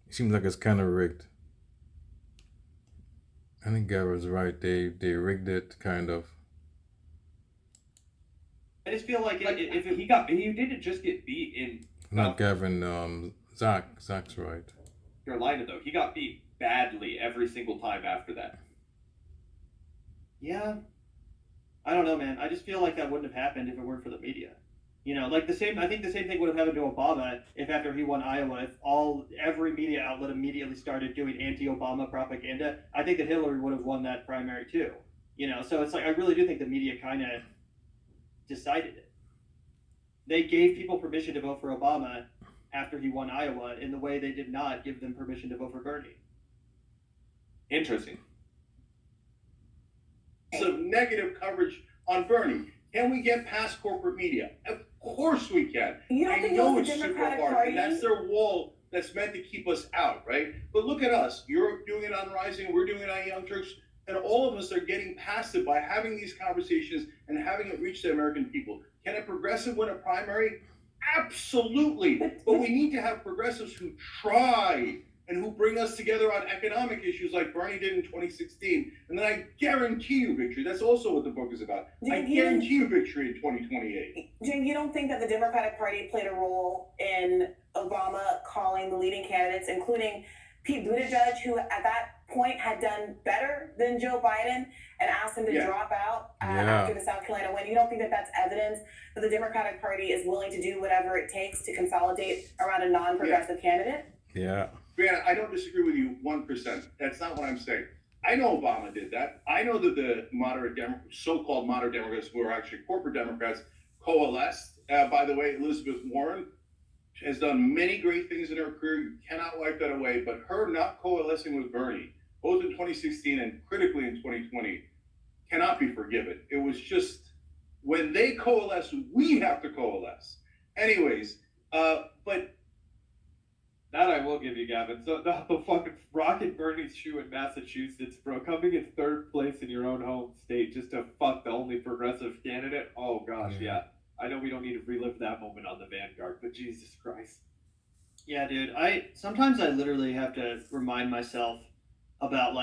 it seems like it's kind of rigged. I think Gavin's right. They rigged it, kind of. I just feel like he didn't just get beat in. Not Gavin. Zach's right. Carolina, though. He got beat badly every single time after that. Yeah. I don't know, man. I just feel like that wouldn't have happened if it weren't for the media. You know, like I think the same thing would have happened to Obama if after he won Iowa, if every media outlet immediately started doing anti-Obama propaganda. I think that Hillary would have won that primary too. You know, so it's like, I really do think the media kind of decided it. They gave people permission to vote for Obama after he won Iowa in the way they did not give them permission to vote for Bernie. Interesting. Some negative coverage on Bernie. Can we get past corporate media? Of course we can. You don't I think know it was it's the super Democratic hard, Party? and that's their wall that's meant to keep us out, right? But look at us. You're doing it on Rising, we're doing it on Young Turks, and all of us are getting past it by having these conversations and having it reach the American people. Can a progressive win a primary? Absolutely. But we need to have progressives who try and who bring us together on economic issues like Bernie did in 2016. And then I guarantee you victory. That's also what the book is about. I guarantee you victory in 2028. Jen, you don't think that the Democratic Party played a role in Obama calling the leading candidates, including Pete Buttigieg, who at that point had done better than Joe Biden, and asked him to drop out after the South Carolina win? You don't think that that's evidence that the Democratic Party is willing to do whatever it takes to consolidate around a non-progressive candidate? Yeah. Brianna, I don't disagree with you 1%. That's not what I'm saying. I know Obama did that. I know that the so-called moderate Democrats, who are actually corporate Democrats, coalesced. By the way, Elizabeth Warren has done many great things in her career. You cannot wipe that away. But her not coalescing with Bernie, both in 2016 and critically in 2020, cannot be forgiven. It was just, when they coalesce, we have to coalesce. Anyways, but that I will give you, Gavin. So the fucking rocket Bernie's shoe in Massachusetts, bro, coming in third place in your own home state just to fuck the only progressive candidate. Oh gosh, yeah. I know we don't need to relive that moment on the Vanguard, but Jesus Christ. Yeah, dude. Sometimes I literally have to remind myself about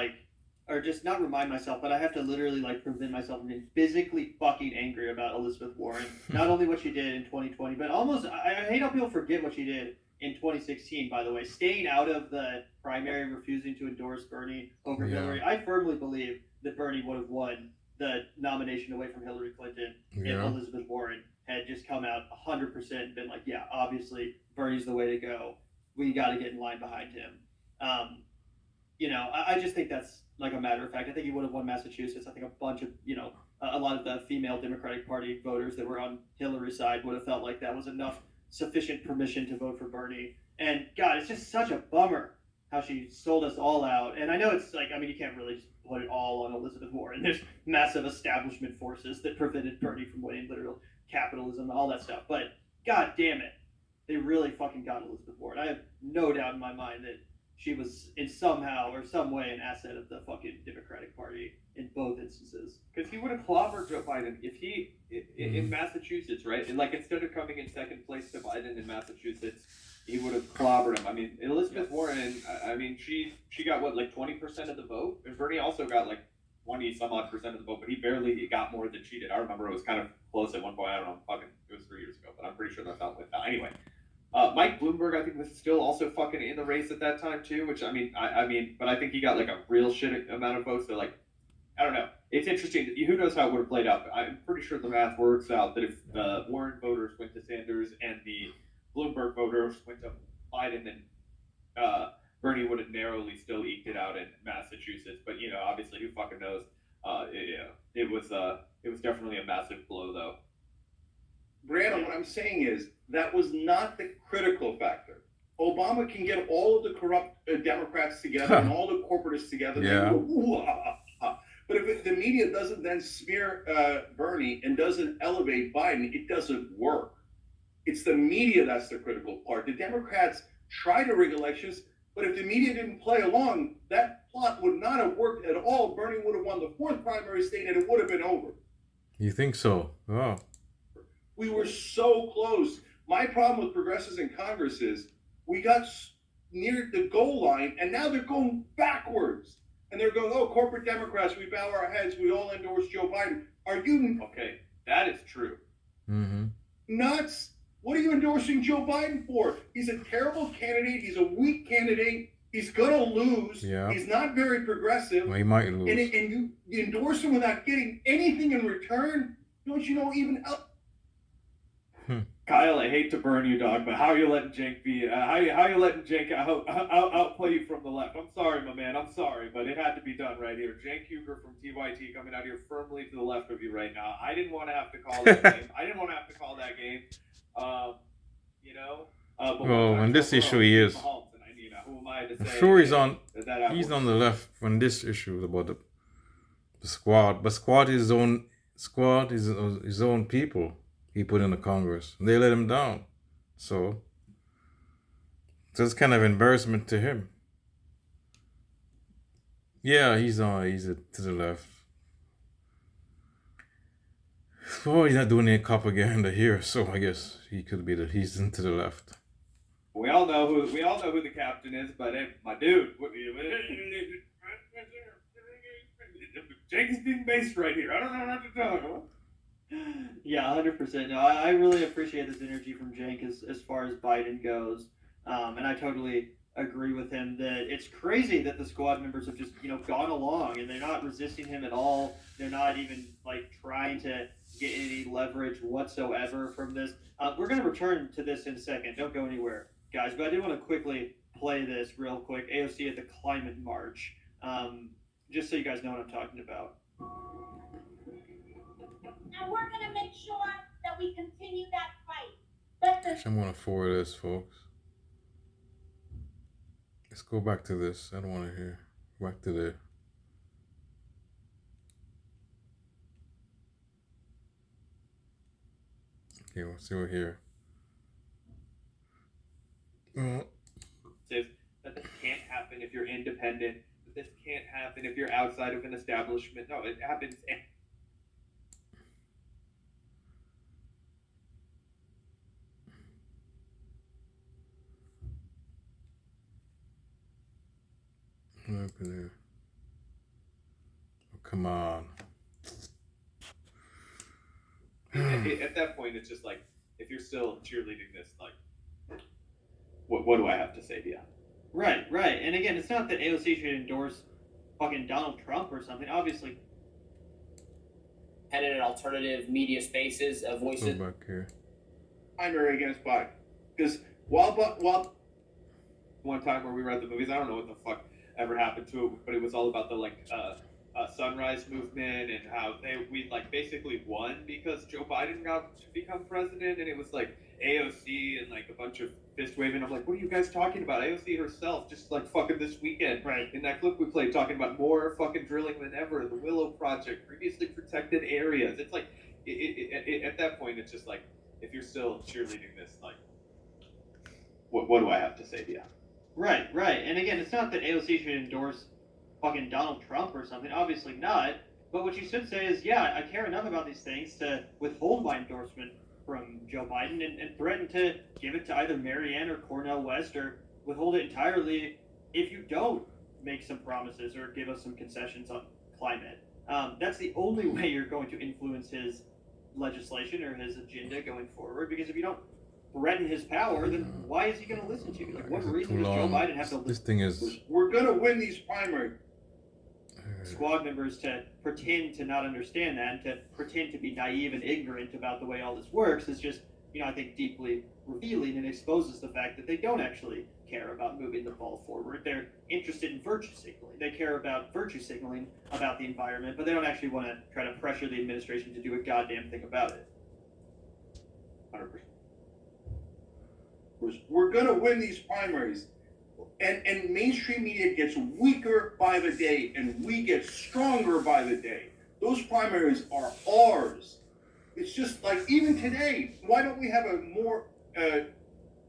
or just not remind myself, but I have to literally prevent myself from being physically fucking angry about Elizabeth Warren. Not only what she did in 2020, but I hate how people forget what she did in 2016, by the way, staying out of the primary, refusing to endorse Bernie over Hillary. I firmly believe that Bernie would have won the nomination away from Hillary Clinton if Elizabeth Warren had just come out 100% and been like, yeah, obviously Bernie's the way to go. We got to get in line behind him. I just think that's a matter of fact. I think he would have won Massachusetts. I think a bunch of, a lot of the female Democratic Party voters that were on Hillary's side would have felt like that was enough sufficient permission to vote for Bernie. And God, it's just such a bummer how she sold us all out. And I know it's you can't really just put it all on Elizabeth Warren. There's massive establishment forces that prevented Bernie from winning, literal capitalism, all that stuff. But God damn it, they really fucking got Elizabeth Warren. I have no doubt in my mind that she was in somehow or some way an asset of the fucking Democratic Party in both instances. Because he would have clobbered Joe Biden if he, in Massachusetts, right? And instead of coming in second place to Biden in Massachusetts, he would have clobbered him. I mean, Elizabeth Warren, she got 20% of the vote? And Bernie also got 20 some odd percent of the vote, but he barely got more than she did. I remember it was kind of close at one point. I don't know, it was 3 years ago, but I'm pretty sure that's not with that. Anyway. Mike Bloomberg, I think, was still also fucking in the race at that time too. Which but I think he got a real shit amount of votes. So I don't know. It's interesting. Who knows how it would have played out? But I'm pretty sure the math works out that if the Warren voters went to Sanders and the Bloomberg voters went to Biden, then Bernie would have narrowly still eked it out in Massachusetts. But obviously, who fucking knows? It was definitely a massive blow, though. Brianna, what I'm saying is that was not the critical factor. Obama can get all of the corrupt Democrats together and all the corporatists together. Yeah. But if the media doesn't then smear Bernie and doesn't elevate Biden, it doesn't work. It's the media that's the critical part. The Democrats try to rig elections, but if the media didn't play along, that plot would not have worked at all. Bernie would have won the fourth primary state and it would have been over. You think so? Oh. We were so close. My problem with progressives in Congress is we got near the goal line and now they're going backwards. And they're going, oh, corporate Democrats, we bow our heads, we all endorse Joe Biden. Are you... Okay, that is true. Mm-hmm. Nuts? What are you endorsing Joe Biden for? He's a terrible candidate. He's a weak candidate. He's gonna lose. Yeah. He's not very progressive. Well, he might lose. And you endorse him without getting anything in return. Don't you know even? Kyle, I hate to burn you, dog, but how are you letting Cenk be? How you letting Cenk outplay you from the left? I'm sorry, my man. I'm sorry, but it had to be done right here. Cenk Huger from TYT coming out here firmly to the left of you right now. I didn't want to have to call that game. You know. But Well, on this issue, he is. Mahomes, and who am I to I'm say sure he's on. that He's on the left on this issue about the squad, but squad is his own people. He put in the Congress. They let him down, so it's kind of embarrassment to him. Yeah, he's to the left. Well, he's not doing any propaganda here, so I guess he could be he's into the left. We all know who the captain is, but my dude, Cenk is being based right here. I don't know what to tell you. Yeah, 100%. No, I really appreciate this energy from Cenk as far as Biden goes, and I totally agree with him that it's crazy that the squad members have just gone along and they're not resisting him at all. They're not even trying to get any leverage whatsoever from this. We're going to return to this in a second. Don't go anywhere, guys. But I do want to quickly play this real quick. AOC at the climate march, just so you guys know what I'm talking about. And we're going to make sure that we continue that fight. I'm going to forward this, folks. Let's go back to this. I don't want to hear. Back to the. Okay, we'll see what here. Says that this can't happen if you're independent. That this can't happen if you're outside of an establishment. No, it happens. What happened there? Oh, come on. At that point, it's just if you're still cheerleading this, what do I have to say to you? Right. And again, it's not that AOC should endorse fucking Donald Trump or something. Obviously. Independent and alternative media spaces, voices. Go back here. Primary against Biden, because while One time where we read the movies, I don't know what the fuck ever happened to it, but it was all about the sunrise movement and how we basically won because Joe Biden got to become president, and it was AOC and a bunch of fist waving. I'm like, what are you guys talking about? AOC herself just fucking this weekend, Right. in that clip we played, talking about more fucking drilling than ever, the Willow Project, previously protected areas. It's at that point, it's just if you're still cheerleading this, what do I have to say to you? Right. And again, it's not that AOC should endorse fucking Donald Trump or something. Obviously not. But what you should say is, yeah, I care enough about these things to withhold my endorsement from Joe Biden and threaten to give it to either Marianne or Cornel West or withhold it entirely if you don't make some promises or give us some concessions on climate. That's the only way you're going to influence his legislation or his agenda going forward, because if you don't threaten his power, then why is he going to listen to you? What reason does Joe Biden have to This thing is. we're gonna win these primaries. squad members to pretend to not understand that and to pretend to be naive and ignorant about the way all this works is just, I think deeply revealing and exposes the fact that they don't actually care about moving the ball forward. They're interested in virtue signaling. They care about virtue signaling about the environment, but they don't actually want to try to pressure the administration to do a goddamn thing about it. 100%. We're gonna win these primaries. And mainstream media gets weaker by the day, and we get stronger by the day. Those primaries are ours. It's just even today, why don't we have a more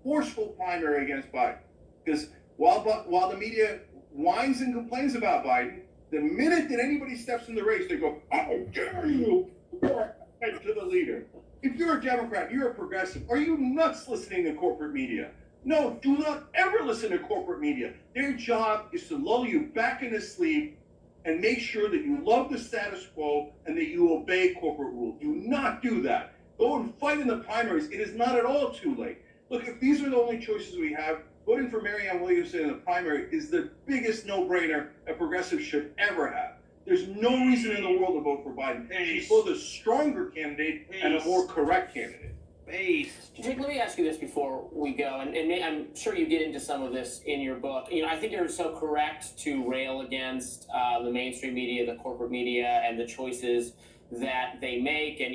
forceful primary against Biden? Because while the media whines and complains about Biden, the minute that anybody steps in the race, they go, "How dare you!" to the leader. If you're a Democrat, you're a progressive, are you nuts listening to corporate media? No, do not ever listen to corporate media. Their job is to lull you back into sleep and make sure that you love the status quo and that you obey corporate rule. Do not do that. Go and fight in the primaries. It is not at all too late. Look, if these are the only choices we have, voting for Marianne Williamson in the primary is the biggest no-brainer a progressive should ever have. There's no reason in the world to vote for Biden. She's both a stronger candidate and a more correct candidate. Jake, let me ask you this before we go, and I'm sure you get into some of this in your book. I think you're so correct to rail against the mainstream media, the corporate media, and the choices that they make. And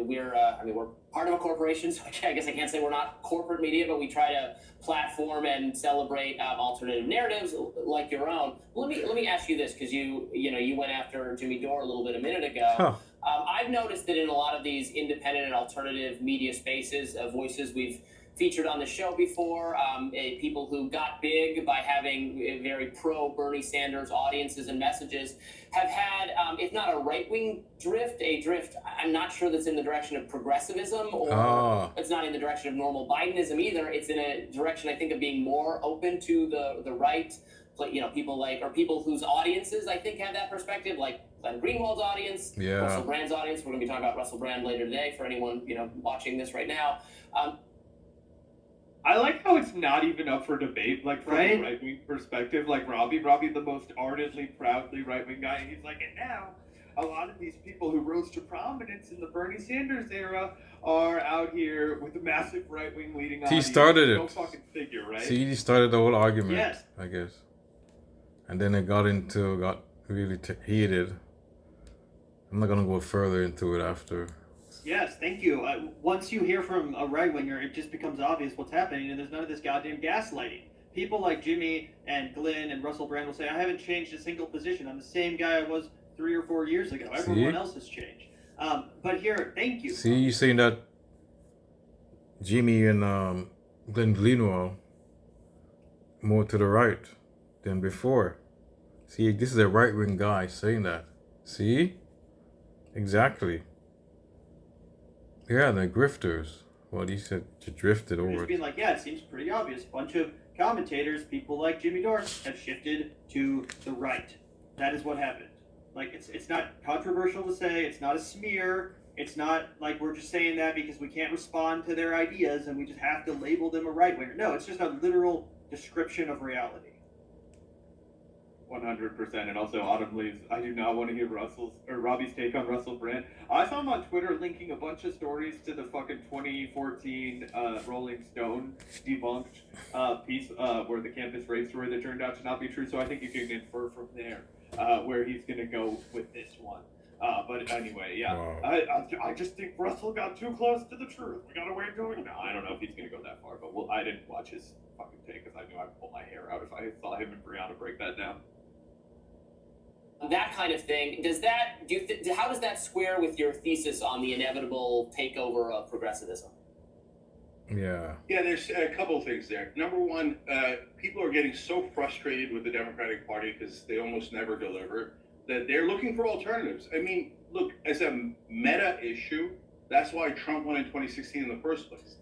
we're part of a corporation, so I guess I can't say we're not corporate media, but we try to platform and celebrate alternative narratives like your own. Let me ask you this, because you went after Jimmy Dore a little bit a minute ago. Huh. I've noticed that in a lot of these independent and alternative media spaces, voices we've featured on the show before, people who got big by having very pro Bernie Sanders audiences and messages, have had, if not a right-wing drift, I'm not sure that's in the direction of progressivism, or it's not in the direction of normal Bidenism either. It's in a direction, I think, of being more open to the right. People whose audiences, I think, have that perspective, like Glenn Greenwald's audience, Yeah. Russell Brand's audience. We're going to be talking about Russell Brand later today for anyone watching this right now. I like how it's not even up for debate, like from Right? a right-wing perspective. Like Robbie, the most ardently, proudly right-wing guy, and he's like, and now a lot of these people who rose to prominence in the Bernie Sanders era are out here with a massive right-wing leading He audience. started it. Go fucking figure, right? See, he started the whole argument, Yes. I guess. And then it got really heated. I'm not gonna go further into it after. Yes, thank you. Once you hear from a right winger, it just becomes obvious what's happening, and there's none of this goddamn gaslighting. People like Jimmy and Glenn and Russell Brand will say, I haven't changed a single position. I'm the same guy I was 3 or 4 years ago. Everyone else has changed. But here, thank you. See, you saying that Jimmy and Glenn Greenwald more to the right than before. See, this is a right-wing guy saying that. See? Exactly. Yeah, the grifters. Well, he said to drifted We're over. just being like, yeah, it seems pretty obvious. A bunch of commentators, people like Jimmy Dore, have shifted to the right. That is what happened. Like, it's not controversial to say. It's not a smear. It's not like we're just saying that because we can't respond to their ideas and we just have to label them a right winger. No, it's just a literal description of reality. 100%. And also, Autumn leaves. I do not want to hear Robbie's take on Russell Brand. I saw him on Twitter linking a bunch of stories to the fucking 2014 Rolling Stone debunked piece where the campus rape story that turned out to not be true. So I think you can infer from there where he's going to go with this one. But anyway, yeah. Wow. I just think Russell got too close to the truth. We gotta wait till no, I don't know if he's gonna go that far, but I didn't watch his fucking take because I knew I'd pull my hair out if I saw him and Brianna break that down. That kind of thing, how does that square with your thesis on the inevitable takeover of progressivism? Yeah. Yeah, there's a couple of things there. Number one, people are getting so frustrated with the Democratic Party because they almost never deliver that they're looking for alternatives. I mean, look, as a meta issue, that's why Trump won in 2016 in the first place.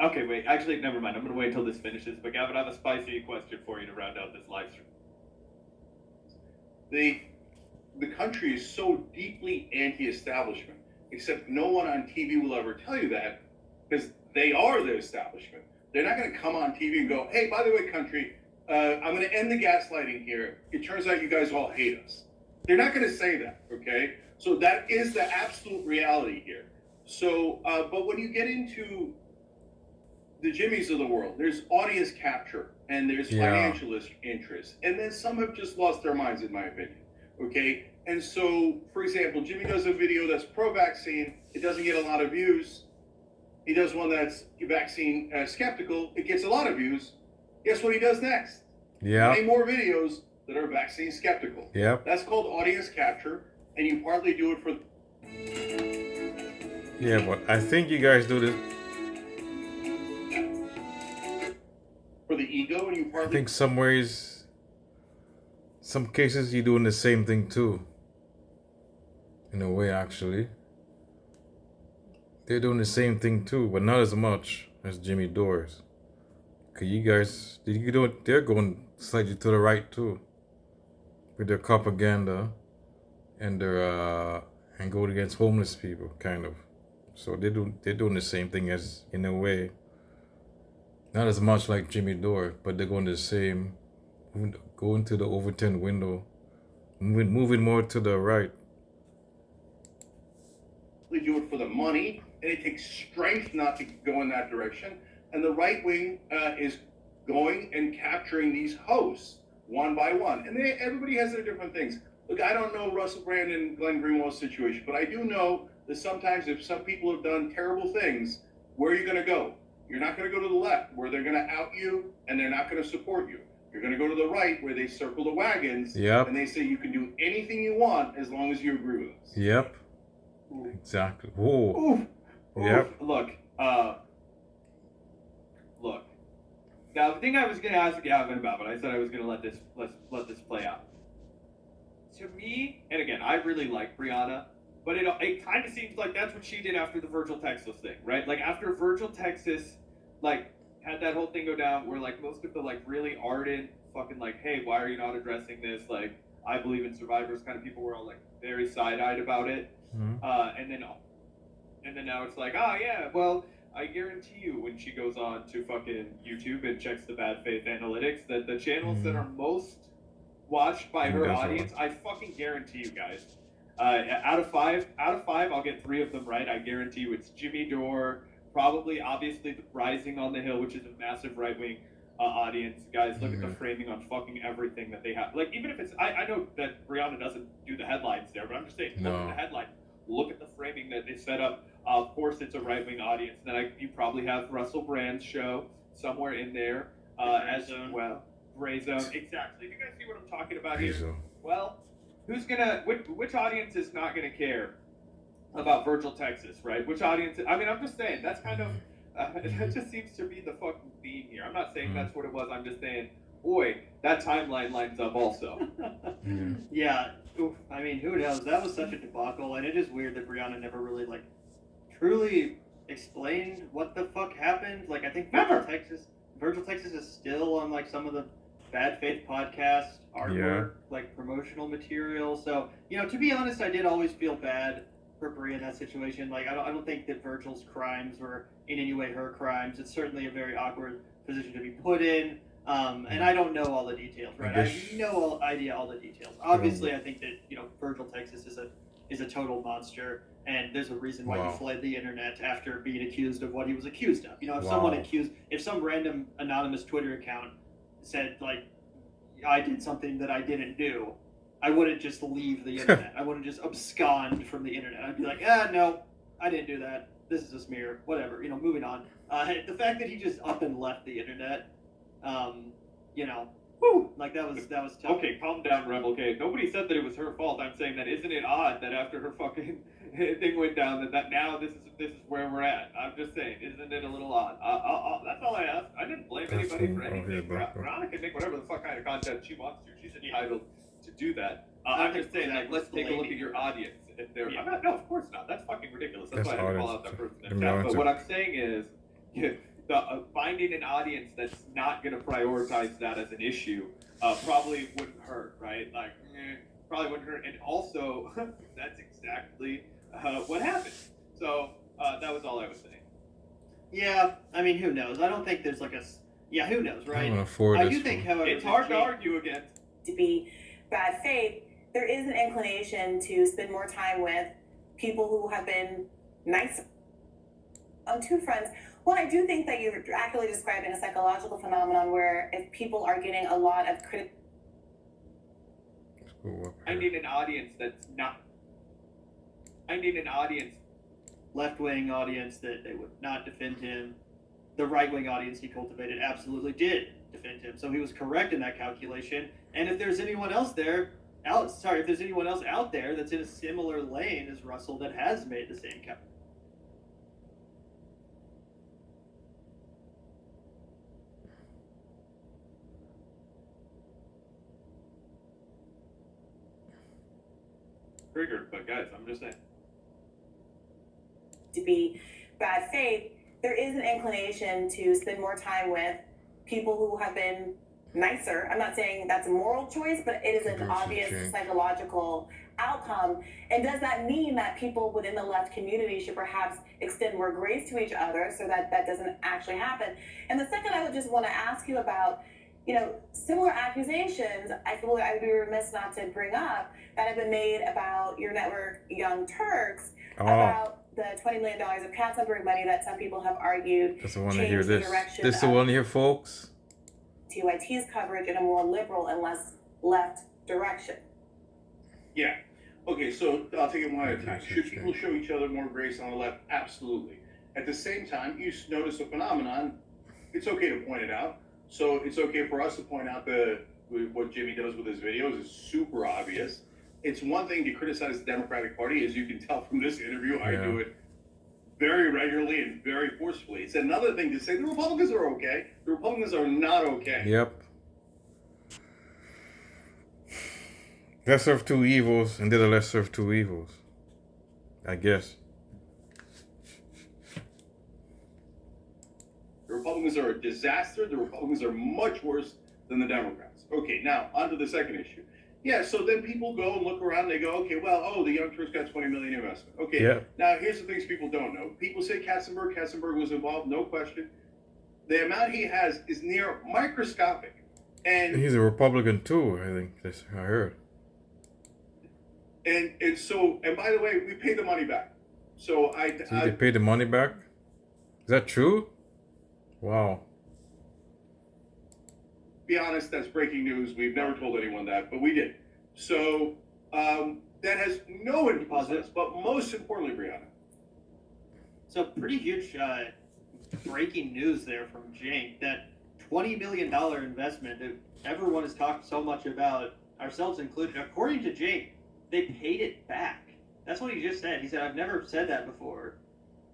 Okay, wait, actually, never mind. I'm gonna wait until this finishes. But Gavin, I have a spicy question for you to round out this live stream. The country is so deeply anti-establishment, except no one on TV will ever tell you that because they are the establishment. They're not going to come on TV and go, hey, by the way, country, I'm going to end the gaslighting here. It turns out you guys all hate us. They're not going to say that, okay? So that is the absolute reality here. So, but when you get into the Jimmys of the world, there's audience capture and there's financial interest. And then some have just lost their minds, in my opinion, okay? And so, for example, Jimmy does a video that's pro-vaccine. It doesn't get a lot of views. He does one that's vaccine skeptical. It gets a lot of views. Guess what he does next? Yeah. 20 more videos that are vaccine skeptical. Yep. That's called audience capture, and you partly do it for... Yeah, but I think you guys do this. For the ego, and you I partly... think some ways, some cases you're doing the same thing too. In a way, actually. They're doing the same thing too, but not as much as Jimmy Dore's. Cause you guys, they're going slightly to the right too. With their propaganda and their and going against homeless people, kind of. So they're doing the same thing as, in a way, Not as much like Jimmy Dore, but they're going the same, going to the Overton window, moving more to the right. They do it for the money, and it takes strength not to go in that direction. And the right wing is going and capturing these hosts one by one. And everybody has their different things. Look, I don't know Russell Brand and Glenn Greenwald's situation, but I do know that sometimes if some people have done terrible things, where are you going to go? You're not going to go to the left, where they're going to out you and they're not going to support you. You're going to go to the right, where they circle the wagons, Yep. and they say you can do anything you want as long as you agree with us. Yep. Exactly. Whoa. Yep. Look. Now, the thing I was going to ask Gavin about, but I said I was going to let this play out. To me, and again, I really like Brianna, but it kind of seems like that's what she did after the Virgil Texas thing, right? Like after Virgil Texas, like had that whole thing go down, where like most of the like really ardent fucking like, hey, why are you not addressing this? Like, I believe in survivors kind of people were all like very side-eyed about it, and then now it's like, oh yeah, well, I guarantee you when she goes on to fucking YouTube and checks the bad faith analytics, that the channels that are most watched by her audience, I fucking guarantee you guys, out of five, I'll get 3 of them right. I guarantee you it's Jimmy Dore, probably obviously the Rising on the Hill, which is a massive right-wing audience. Guys, look at the framing on fucking everything that they have. Like, even if it's, I know that Brianna doesn't do the headlines there, but I'm just saying, look at the headline. Look at the framing that they set up. Of course, it's a right-wing audience. Then you probably have Russell Brand's show somewhere in there as well. Gray Zone, exactly. You guys see what I'm talking about here? Well, which audience is not gonna care about Virgil Texas, right? Which audience? I mean, I'm just saying that's kind of that just seems to be the fucking theme here. I'm not saying that's what it was. I'm just saying, boy, that timeline lines up also. Yeah. Oof. I mean, who knows? That was such a debacle, and it is weird that Brianna never really like truly explained what the fuck happened. Like, I think Virgil Texas is still on like some of the Bad Faith podcast artwork, like promotional material. So, you know, to be honest, I did always feel bad for Bria in that situation. Like, I don't think that Virgil's crimes were in any way her crimes. It's certainly a very awkward position to be put in. And I don't know all the details, right? I have no idea all the details. Obviously, I think that, you know, Virgil Texas is a total monster, and there's a reason why he fled the internet after being accused of what he was accused of. You know, if some random anonymous Twitter account said, like, I did something that I didn't do, I wouldn't just leave the internet. I wouldn't just abscond from the internet. I'd be like, no, I didn't do that. This is a smear. Whatever. You know, moving on. The fact that he just up and left the internet, you know, like that was tough. Okay, calm down, Rebel K. Nobody said that it was her fault. I'm saying that isn't it odd that after her fucking thing went down that now this is where we're at. I'm just saying, isn't it a little odd? That's all I asked. I didn't blame anybody for anything. Brianna can make whatever the fuck kind of content she wants to. She's entitled to do do that. I'm just saying, like, let's take a look at your audience. If they're, I'm not, no, of course not. That's fucking ridiculous. That's why I had to call out that person in chat. But what I'm saying is, finding an audience that's not going to prioritize that as an issue probably wouldn't hurt, right? Like, probably wouldn't hurt. And also, that's exactly what happened. So that was all I was saying. Yeah, I mean, who knows? I don't think there's like a. Yeah, who knows, right? I do think, however, it's hard to argue against. To be bad faith, there is an inclination to spend more time with people who have been nice on two fronts. Well, I do think that you're accurately describing a psychological phenomenon where if people are getting a lot of critical. I need an audience that's not. I need an audience. Left-wing audience that they would not defend him. The right-wing audience he cultivated absolutely did defend him. So he was correct in that calculation. And if there's anyone else there, if there's anyone else out there that's in a similar lane as Russell that has made the same calculation. Triggered, but guys, I'm just saying. To be bad faith, there is an inclination to spend more time with people who have been nicer. I'm not saying that's a moral choice, but it is an obvious psychological outcome? And does that mean that people within the left community should perhaps extend more grace to each other so that that doesn't actually happen? And the second, I would just want to ask you about, similar accusations, I feel like I would be remiss not to bring up, that have been made about your network, Young Turks, about the $20 million of Katzenberg money that some people have argued Just want to hear changed the this. direction This the of one here, folks. TYT's coverage in a more liberal and less left direction. Yeah. Okay, so I'll take it one at a time. Should people show each other more grace on the left? Absolutely. At the same time, you notice a phenomenon. It's okay to point it out. So it's okay for us to point out what Jimmy does with his videos is super obvious. It's one thing to criticize the Democratic Party, as you can tell from this interview. I do it very regularly and very forcefully. It's another thing to say the Republicans are okay. The Republicans are not okay. Yep. Lesser of two evils, and they're the lesser of two evils, I guess. The Republicans are a disaster. The Republicans are much worse than the Democrats. Okay, now on to the second issue. Yeah, so then people go and look around and they go, okay, well, the Young Turks got $20 million investment. Okay, Now here's the things people don't know. People say Katzenberg was involved, no question. The amount he has is near microscopic. And he's a Republican too, I think. I heard. And by the way, we pay the money back. So they paid the money back? Is that true? Wow. Be honest, that's breaking news. We've never told anyone that, but we did. So that has no influence on us. But most importantly, Brianna. So pretty huge breaking news there from Cenk. That $20 million investment that everyone has talked so much about, ourselves included. According to Cenk, they paid it back. That's what he just said. He said, I've never said that before,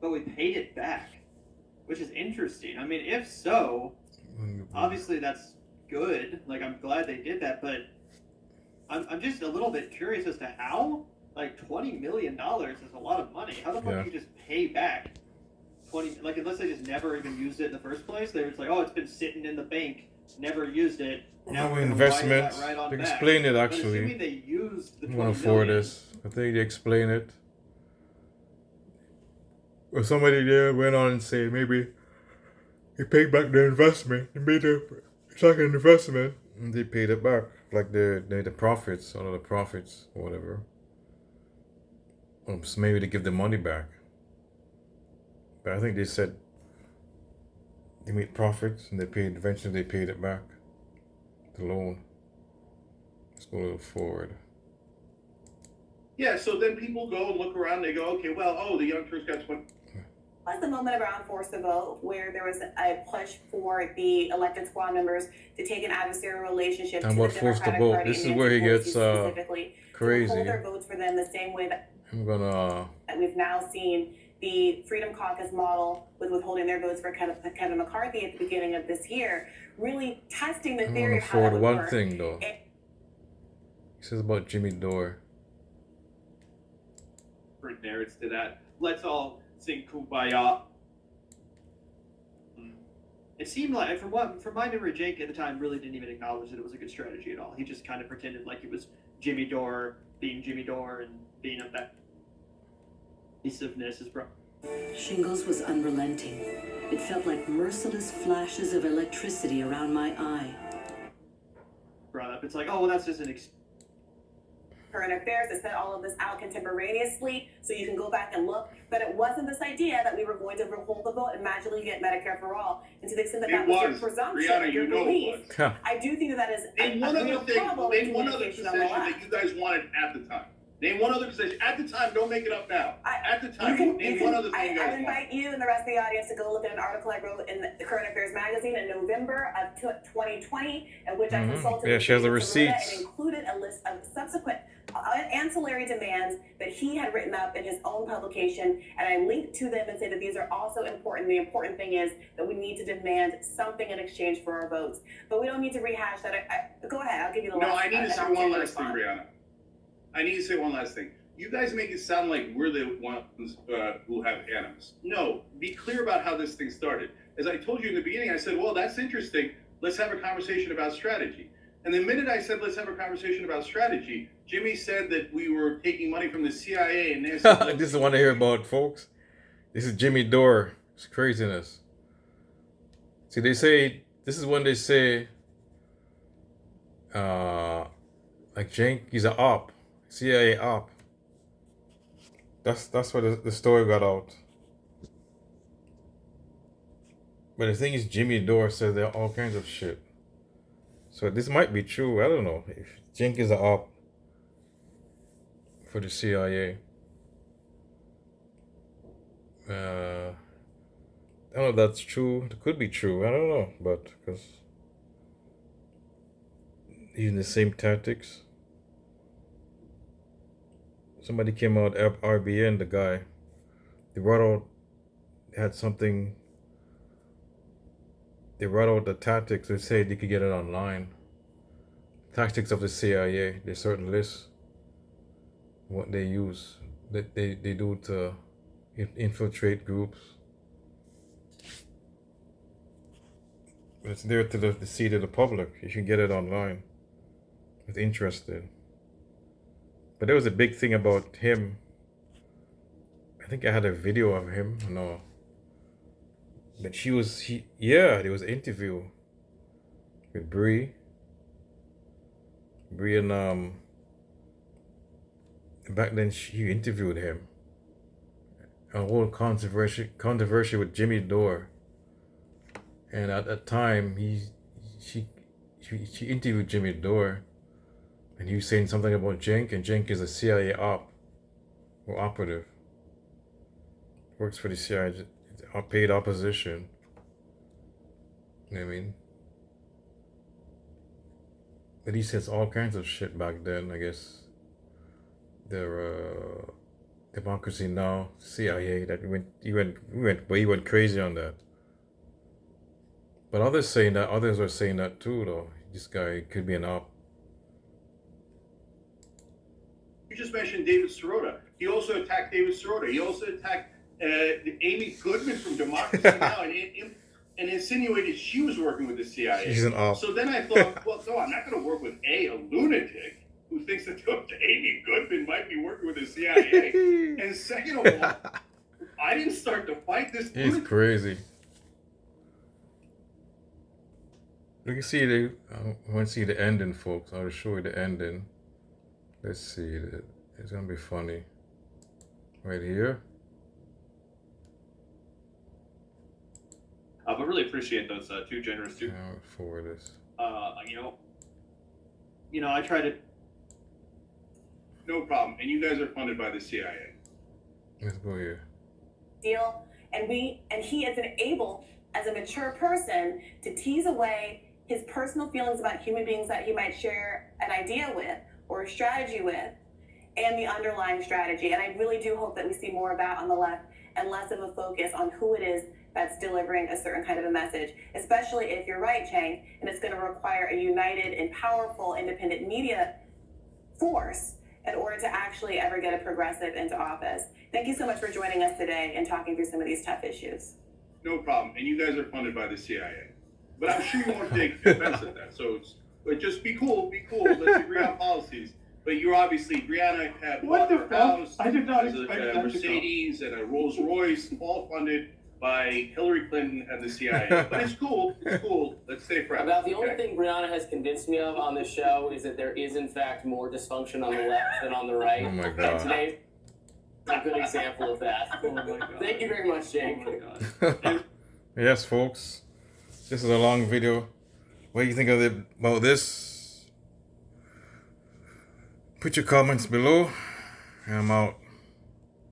but we paid it back, which is interesting. I mean, if so, obviously that's good. Like, I'm glad they did that, but I'm just a little bit curious as to how. Like, $20 million is a lot of money. How the fuck do you just pay back 20? Like, unless they just never even used it in the first place, they were just like, oh, it's been sitting in the bank, never used it. Now investment. They explain it actually. But assuming they used the $20 million. For this, I think they explain it. Or somebody there went on and said maybe they paid back the investment. They made a second investment and they paid it back, like the profits, all of the profits or whatever. So maybe they give the money back. But I think they said they made profits and eventually they paid it back. The loan. Let's go a little forward. Yeah, so then people go and look around and they go, okay, well, the Young Turks got 20. Was the moment around Force the Vote where there was a push for the elected squad members to take an adversarial relationship and to what the Force the Democratic Vote? Party, This is where he gets crazy. To hold their votes for them the same way that we've now seen the Freedom Caucus model with withholding their votes for Kevin McCarthy at the beginning of this year, really testing the theory of how that would work. One thing though. He says about Jimmy Dore. Merits to that. Let's all sing Kumbaya. It seemed like, from my memory, Cenk at the time really didn't even acknowledge that it was a good strategy at all. He just kind of pretended like it was Jimmy Dore being Jimmy Dore and being of that cohesiveness is bro. Shingles was unrelenting. It felt like merciless flashes of electricity around my eye. Brought up, it's like, oh, well, that's just an current affairs that set all of this out contemporaneously, so you can go back and look. But it wasn't this idea that we were going to hold the vote and magically get Medicare for all. And to the extent that that was your presumption, Brianna, your belief, it I do think that is name one a real other thing. problem. Name one other position that you guys wanted at the time. Name one other position at the time. Don't make it up now. At the time, name one other thing you guys I invite you and the rest of the audience to go look at an article I wrote in the Current Affairs magazine in November of 2020, in which I consulted. Yeah, she has the receipts. And included a list of subsequent ancillary demands that he had written up in his own publication, and I linked to them and say that these are also important. The important thing is that we need to demand something in exchange for our votes, but we don't need to rehash that. Go ahead, I'll give you the last. No, I need to say one last thing, Brianna. I need to say one last thing. You guys make it sound like we're the ones who have animus. No, be clear about how this thing started. As I told you in the beginning, I said, well, that's interesting. Let's have a conversation about strategy. And the minute I said, let's have a conversation about strategy, Jimmy said that we were taking money from the CIA and This is the one I hear about, folks. This is Jimmy Dore. It's craziness. See, they say, this is when they say, like Cenk, he's an op, CIA op. That's what the story got out. But the thing is, Jimmy Dore says there are all kinds of shit. So this might be true. I don't know if Cenk is an op for the CIA. I don't know if that's true. It could be true. I don't know, but because using the same tactics. Somebody came out, RBN, the guy. They brought out, had something. They brought out the tactics. They say they could get it online. Tactics of the CIA. There's certain lists. What they use, that they do to infiltrate groups. It's there to the seat of the public. You can get it online. If interested. But there was a big thing about him. I think I had a video of him. No. But there was an interview with Bree. Bree and back then she interviewed him. A whole controversy with Jimmy Dore. And at that time she interviewed Jimmy Dore. And he was saying something about Cenk, and Cenk is a CIA op or operative. Works for the CIA, paid opposition. You know what I mean? But he says all kinds of shit back then, I guess. Their Democracy Now, CIA, that he went crazy on that. But others are saying that too, though. This guy could be an op. You just mentioned David Sirota. He also attacked David Sirota. He also attacked Amy Goodman from Democracy Now! and insinuated she was working with the CIA. She's an op. So then I thought, well, no, I'm not going to work with a lunatic who thinks that Amy Goodman might be working with the CIA. And second of all, I didn't start to fight this He's lunatic. crazy. You can see I want to see the ending, folks. I'll show you the ending. Let's see. It's gonna be funny. Right here. But really appreciate those two generous too. Forward this. I try to. No problem. And you guys are funded by the CIA. Let's go here. Deal, and he is able, as a mature person, to tease away his personal feelings about human beings that he might share an idea with or a strategy with, and the underlying strategy. And I really do hope that we see more of that on the left and less of a focus on who it is that's delivering a certain kind of a message, especially if you're right, Cenk, and it's going to require a united and powerful independent media force in order to actually ever get a progressive into office. Thank you so much for joining us today and talking through some of these tough issues. No problem. And you guys are funded by the CIA. But I'm sure you won't take offense at that. But just be cool. Let's agree on policies. But you're obviously, Brianna had What bought the her fuck? house, I did not as expect that a to Mercedes and a Rolls Royce, all funded by Hillary Clinton and the CIA. But it's cool. Let's stay friends. About the only okay? thing Brianna has convinced me of on this show is that there is in fact more dysfunction on the left than on the right. Oh my And God. today is a good example of that. Oh my God. Thank you very much, Cenk. Oh my God. Yes, folks. This is a long video. What do you think about this? Put your comments below. I'm out.